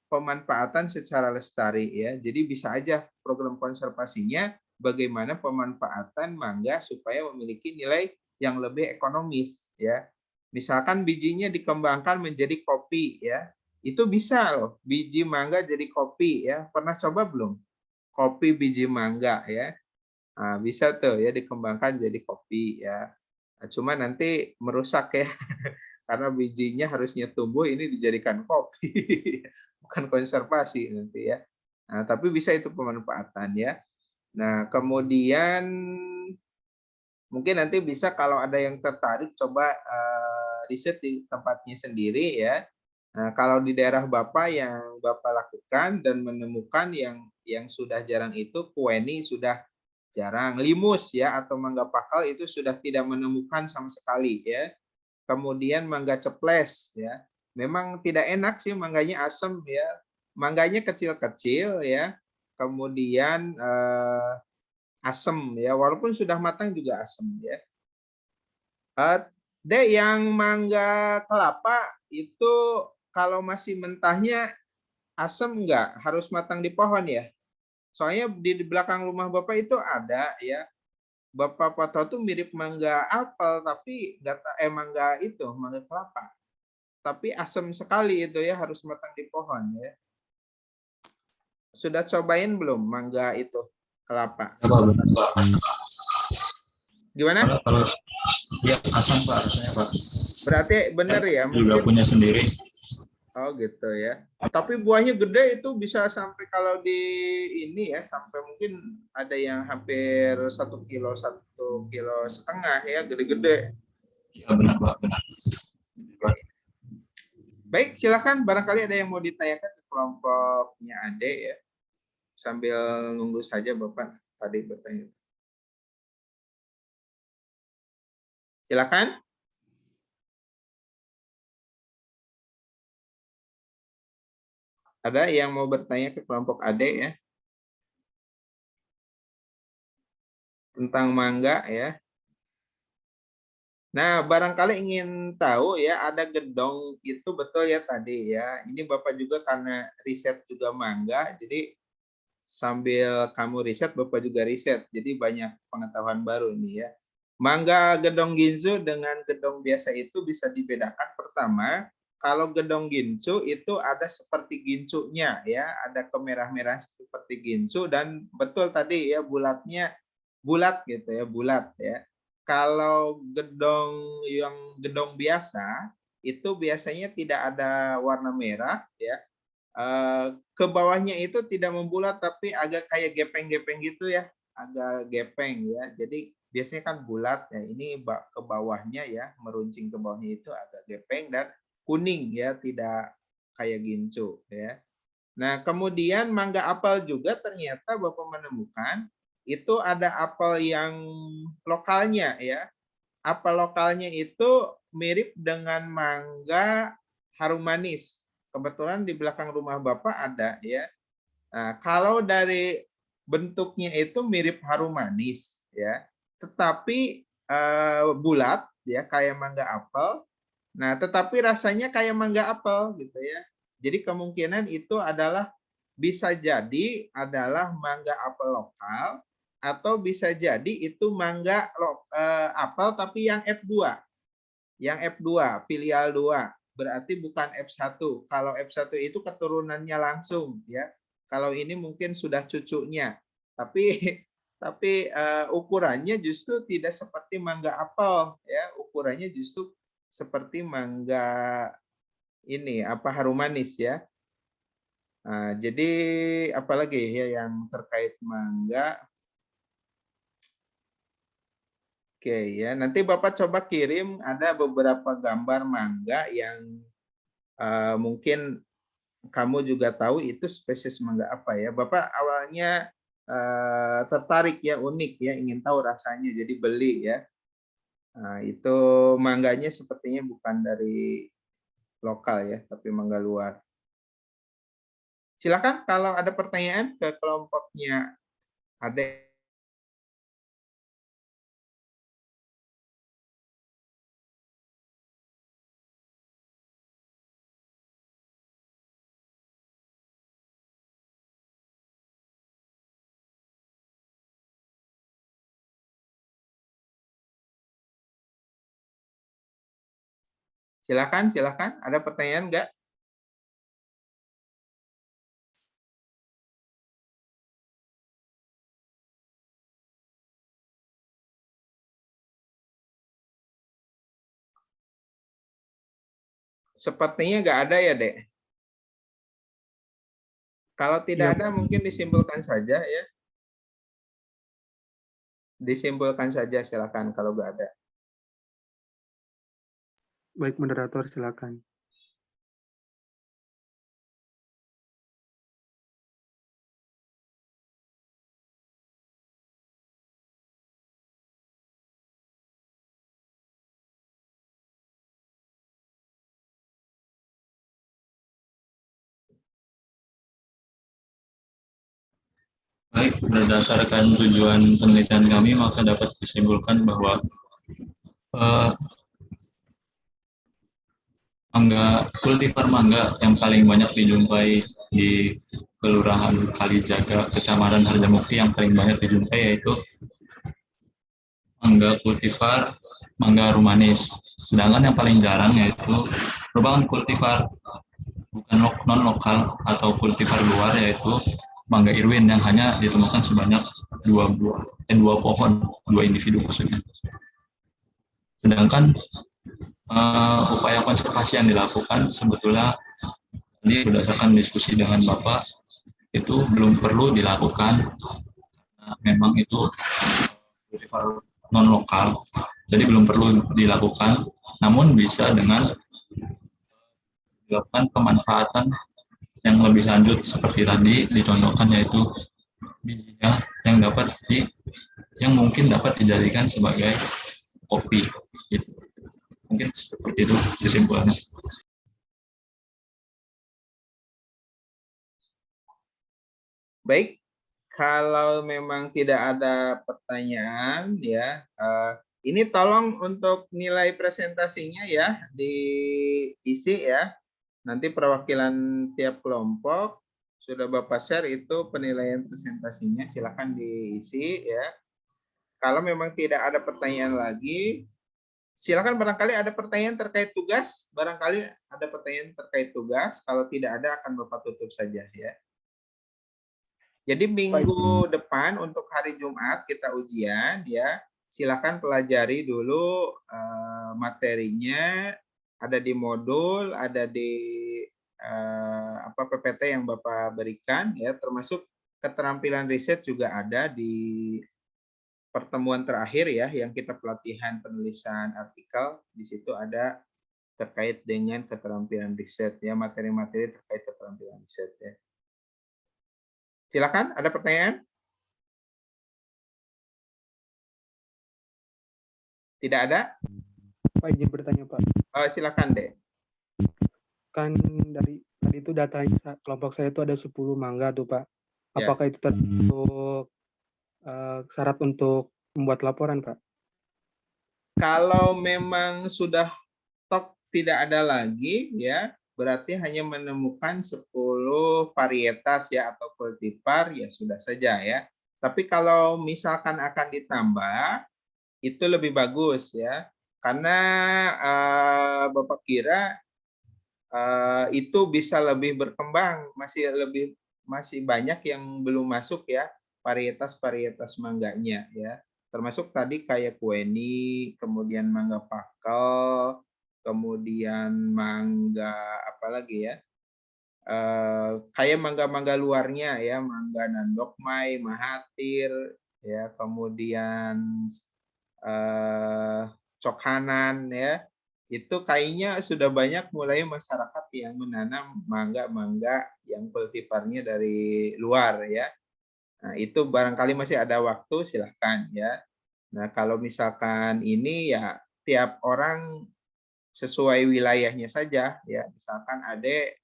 pemanfaatan secara lestari ya. Jadi bisa aja program konservasinya bagaimana pemanfaatan mangga supaya memiliki nilai yang lebih ekonomis ya. Misalkan bijinya dikembangkan menjadi kopi ya. Itu bisa loh, biji mangga jadi kopi ya. Pernah coba belum? Kopi biji mangga ya. Nah, bisa tuh ya dikembangkan jadi kopi ya. Nah, cuma nanti merusak ya. Karena bijinya harusnya tumbuh, ini dijadikan kopi. Bukan konservasi nanti ya. Nah, tapi bisa itu pemanfaatan ya. Nah, kemudian mungkin nanti bisa kalau ada yang tertarik coba riset di tempatnya sendiri ya. Nah, kalau di daerah Bapak yang Bapak lakukan dan menemukan yang sudah jarang itu, kueni sudah jarang, limus ya atau mangga pakal itu sudah tidak menemukan sama sekali ya. Kemudian mangga ceples ya. Memang tidak enak sih, mangganya asam ya. Mangganya kecil-kecil ya. Kemudian asam ya, walaupun sudah matang juga asam ya. Yang mangga kelapa itu kalau masih mentahnya asam enggak, harus matang di pohon ya. Soalnya di belakang rumah Bapak itu ada ya. Bapak foto tuh mirip mangga apel tapi enggak mangga itu, mangga kelapa. Tapi asam sekali itu ya, harus matang di pohon ya. Sudah cobain belum mangga itu kelapa? Gimana? Kalau ya asam Pak rasanya Pak. Berarti benar ya. Juga punya sendiri. Oh gitu ya. Tapi buahnya gede itu bisa sampai kalau di ini ya sampai mungkin ada yang hampir 1 kilo, 1,5 kilo ya, gede-gede. Ya benar Pak, benar. Baik, silakan barangkali ada yang mau ditanyakan ke kelompoknya Ade ya. Sambil nunggu saja Bapak tadi bertanya. Silakan. Ada yang mau bertanya ke kelompok Ade ya? Tentang mangga ya. Nah, barangkali ingin tahu ya, ada gedong itu betul ya tadi ya. Ini Bapak juga karena riset juga mangga, jadi sambil kamu riset, Bapak juga riset. Jadi banyak pengetahuan baru nih ya. Mangga gedong gincu dengan gedong biasa itu bisa dibedakan. Pertama, kalau gedong gincu itu ada seperti gincunya ya, ada kemerah-merahan seperti gincu dan betul tadi ya bulatnya bulat gitu ya, bulat ya. Kalau gedong biasa itu biasanya tidak ada warna merah ya. Ke bawahnya itu tidak membulat tapi agak kayak gepeng-gepeng gitu ya, agak gepeng ya. Jadi biasanya kan bulat ya, ini ke bawahnya ya, meruncing ke bawahnya itu agak gepeng dan kuning ya, tidak kayak gincu ya. Nah, kemudian mangga apel juga ternyata Bapak menemukan itu ada apel yang lokalnya ya. Apel lokalnya itu mirip dengan mangga harum manis. kebetulan di belakang rumah Bapak ada ya. Nah, kalau dari bentuknya itu mirip harum manis ya, tetapi bulat ya kayak mangga apel. Nah, tetapi rasanya kayak mangga apel gitu ya. Jadi kemungkinan itu adalah bisa jadi adalah mangga apel lokal atau bisa jadi itu mangga apel tapi yang F2. Yang F2, filial 2. Berarti bukan F1. Kalau F1 itu keturunannya langsung ya. Kalau ini mungkin sudah cucunya. Tapi ukurannya justru tidak seperti mangga apel ya. Ukurannya justru seperti mangga ini harum manis ya. Nah, jadi apalagi ya yang terkait mangga. Oke ya, nanti Bapak coba kirim ada beberapa gambar mangga yang mungkin kamu juga tahu itu spesies mangga apa ya. Bapak awalnya tertarik ya, unik ya, ingin tahu rasanya jadi beli ya. Nah, itu mangganya sepertinya bukan dari lokal ya, tapi mangga luar. Silakan kalau ada pertanyaan ke kelompoknya Ade. Silakan, ada pertanyaan enggak? Sepertinya enggak ada ya, Dek. Kalau tidak ada mungkin disimpulkan saja ya. Disimpulkan saja silakan kalau enggak ada. Baik, moderator silakan. Baik, berdasarkan tujuan penelitian kami, maka dapat disimpulkan bahwa kultivar mangga yang paling banyak dijumpai di Kelurahan Kalijaga, Kecamatan Harjamukti yang paling banyak dijumpai yaitu mangga kultivar mangga harum manis. Sedangkan yang paling jarang yaitu merupakan kultivar bukan non lokal atau kultivar luar yaitu mangga Irwin yang hanya ditemukan sebanyak dua pohon, 2 individu maksudnya. Sedangkan upaya konservasi yang dilakukan sebetulnya tadi berdasarkan diskusi dengan Bapak itu belum perlu dilakukan karena memang itu kultivar non lokal, jadi belum perlu dilakukan. Namun bisa dengan dilakukan pemanfaatan yang lebih lanjut seperti tadi dicontohkan yaitu bijinya yang mungkin dapat dijadikan sebagai kopi. Gitu. Mungkin seperti itu kesimpulannya. Baik, kalau memang tidak ada pertanyaan ya, ini tolong untuk nilai presentasinya ya diisi ya. Nanti perwakilan tiap kelompok sudah Bapak share itu penilaian presentasinya, silakan diisi ya. Kalau memang tidak ada pertanyaan lagi, silakan barangkali ada pertanyaan terkait tugas, barangkali ada pertanyaan terkait tugas, kalau tidak ada akan Bapak tutup saja ya. Jadi minggu depan untuk hari Jumat kita ujian ya, silakan pelajari dulu materinya, ada di modul, ada di PPT yang Bapak berikan ya, termasuk keterampilan riset juga ada di pertemuan terakhir ya, yang kita pelatihan penulisan artikel, di situ ada terkait dengan keterampilan riset ya, materi-materi terkait keterampilan riset ya. Silakan, ada pertanyaan? Tidak ada? Pak izin bertanya Pak. Silakan deh. Kan dari Tadi itu datanya kelompok saya itu ada 10 mangga tuh Pak. Ya. Apakah itu termasuk syarat untuk membuat laporan Pak? Kalau memang sudah stok tidak ada lagi, ya berarti hanya menemukan 10 varietas ya atau kultivar, ya sudah saja ya. Tapi kalau misalkan akan ditambah, itu lebih bagus ya, karena Bapak kira itu bisa lebih berkembang, masih banyak yang belum masuk ya, varietas mangganya ya. Termasuk tadi kayak kueni, kemudian mangga pakel, kemudian mangga apa lagi ya? Kayak mangga-mangga luarnya ya, mangga nandokmai, mahathir ya, kemudian cokhanan ya. Itu kayaknya sudah banyak mulai masyarakat yang menanam mangga-mangga yang kultivarnya dari luar ya. Nah, itu barangkali masih ada waktu, silahkan ya. Nah, kalau misalkan ini ya tiap orang sesuai wilayahnya saja ya. Misalkan Ade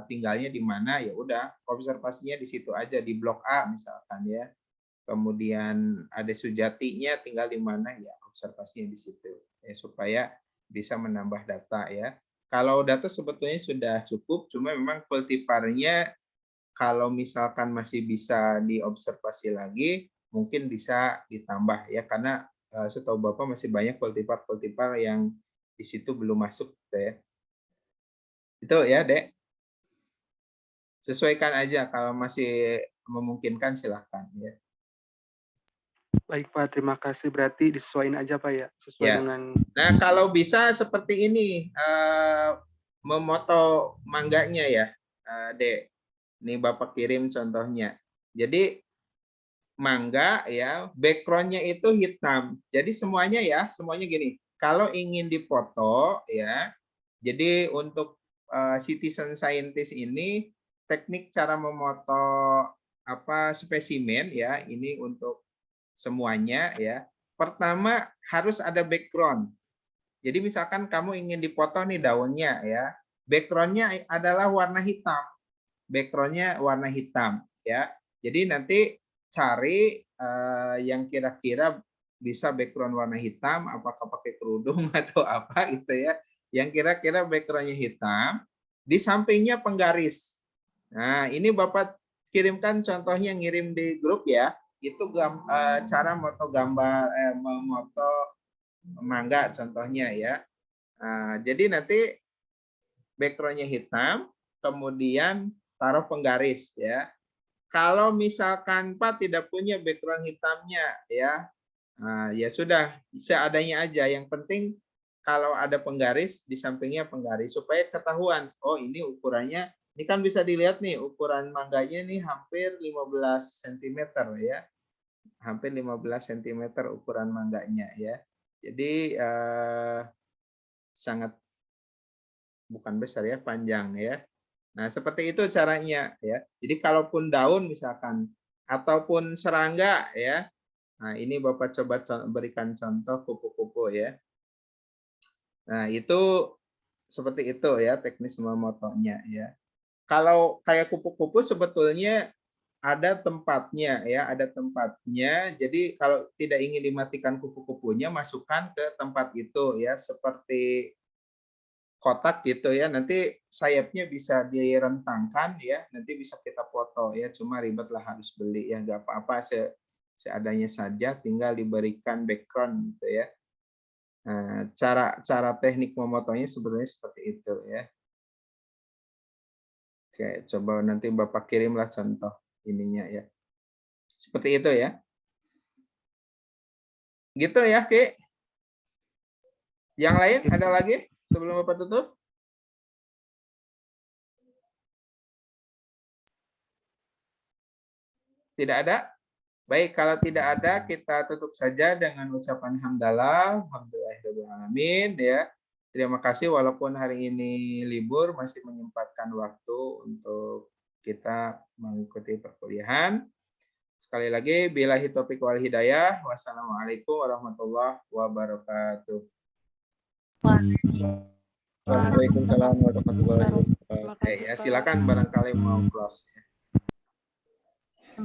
tinggalnya di mana, ya udah observasinya di situ aja, di blok A misalkan ya. Kemudian Ade Sujatinya tinggal di mana, ya observasinya di situ ya, supaya bisa menambah data ya. Kalau data sebetulnya sudah cukup, cuma memang kultivarnya kalau misalkan masih bisa diobservasi lagi, mungkin bisa ditambah ya, karena setahu Bapak masih banyak kultivar yang di situ belum masuk gitu ya. Itu ya, Dek. Sesuaikan aja, kalau masih memungkinkan silahkan ya. Baik Pak, terima kasih. Berarti disesuaikan aja Pak ya, sesuai Ya. dengan. Nah, kalau bisa seperti ini, memoto mangganya ya, Dek. Ini Bapak kirim contohnya. Jadi mangga ya, backgroundnya itu hitam. Jadi semuanya gini. Kalau ingin dipoto ya, jadi untuk citizen scientist ini teknik cara memoto spesimen ya, ini untuk semuanya ya. Pertama harus ada background. Jadi misalkan kamu ingin dipoto nih daunnya ya, backgroundnya adalah warna hitam. Backgroundnya warna hitam ya. Jadi nanti cari yang kira-kira bisa background warna hitam, apakah pakai kerudung atau apa gitu ya. Yang kira-kira backgroundnya hitam, di sampingnya penggaris. Nah, ini Bapak kirimkan contohnya, ngirim di grup ya. Itu cara moto gambar, memoto mangga contohnya ya. Nah, jadi nanti backgroundnya hitam, kemudian taruh penggaris ya. Kalau misalkan Pak tidak punya background hitamnya ya, nah, ya sudah seadanya aja. Yang penting kalau ada penggaris di sampingnya penggaris supaya ketahuan. Oh ini ukurannya, ini kan bisa dilihat nih ukuran mangganya nih hampir 15 cm ya, hampir 15 cm ukuran mangganya ya. Jadi sangat bukan besar ya, panjang ya. Nah, seperti itu caranya ya. Jadi kalaupun daun misalkan ataupun serangga ya. Nah, ini Bapak coba berikan contoh kupu-kupu ya. Nah, itu seperti itu ya teknis memotonya ya. Kalau kayak kupu-kupu sebetulnya ada tempatnya ya, ada tempatnya. Jadi kalau tidak ingin dimatikan kupu-kupunya, masukkan ke tempat itu ya, seperti kotak gitu ya, nanti sayapnya bisa direntangkan ya, nanti bisa kita foto ya, cuma ribet lah harus beli ya, nggak apa-apa, seadanya saja, tinggal diberikan background gitu ya. Nah, cara teknik memotonya sebenarnya seperti itu ya. Oke, coba nanti Bapak kirimlah contoh ininya ya. Seperti itu ya. Gitu ya, Ki. Yang lain ada lagi sebelum Bapak tutup? Tidak ada? Baik, kalau tidak ada kita tutup saja dengan ucapan hamdalah, alhamdulillahirobbilalamin ya. Terima kasih walaupun hari ini libur masih menyempatkan waktu untuk kita mengikuti perkuliahan. Sekali lagi, billahi taufiq wal hidayah. Wassalamualaikum warahmatullahi wabarakatuh. Waalaikumsalam warahmatullahi wabarakatuh. Terima Oke kasih, ya, Pak. silakan barangkali mau close. Ya.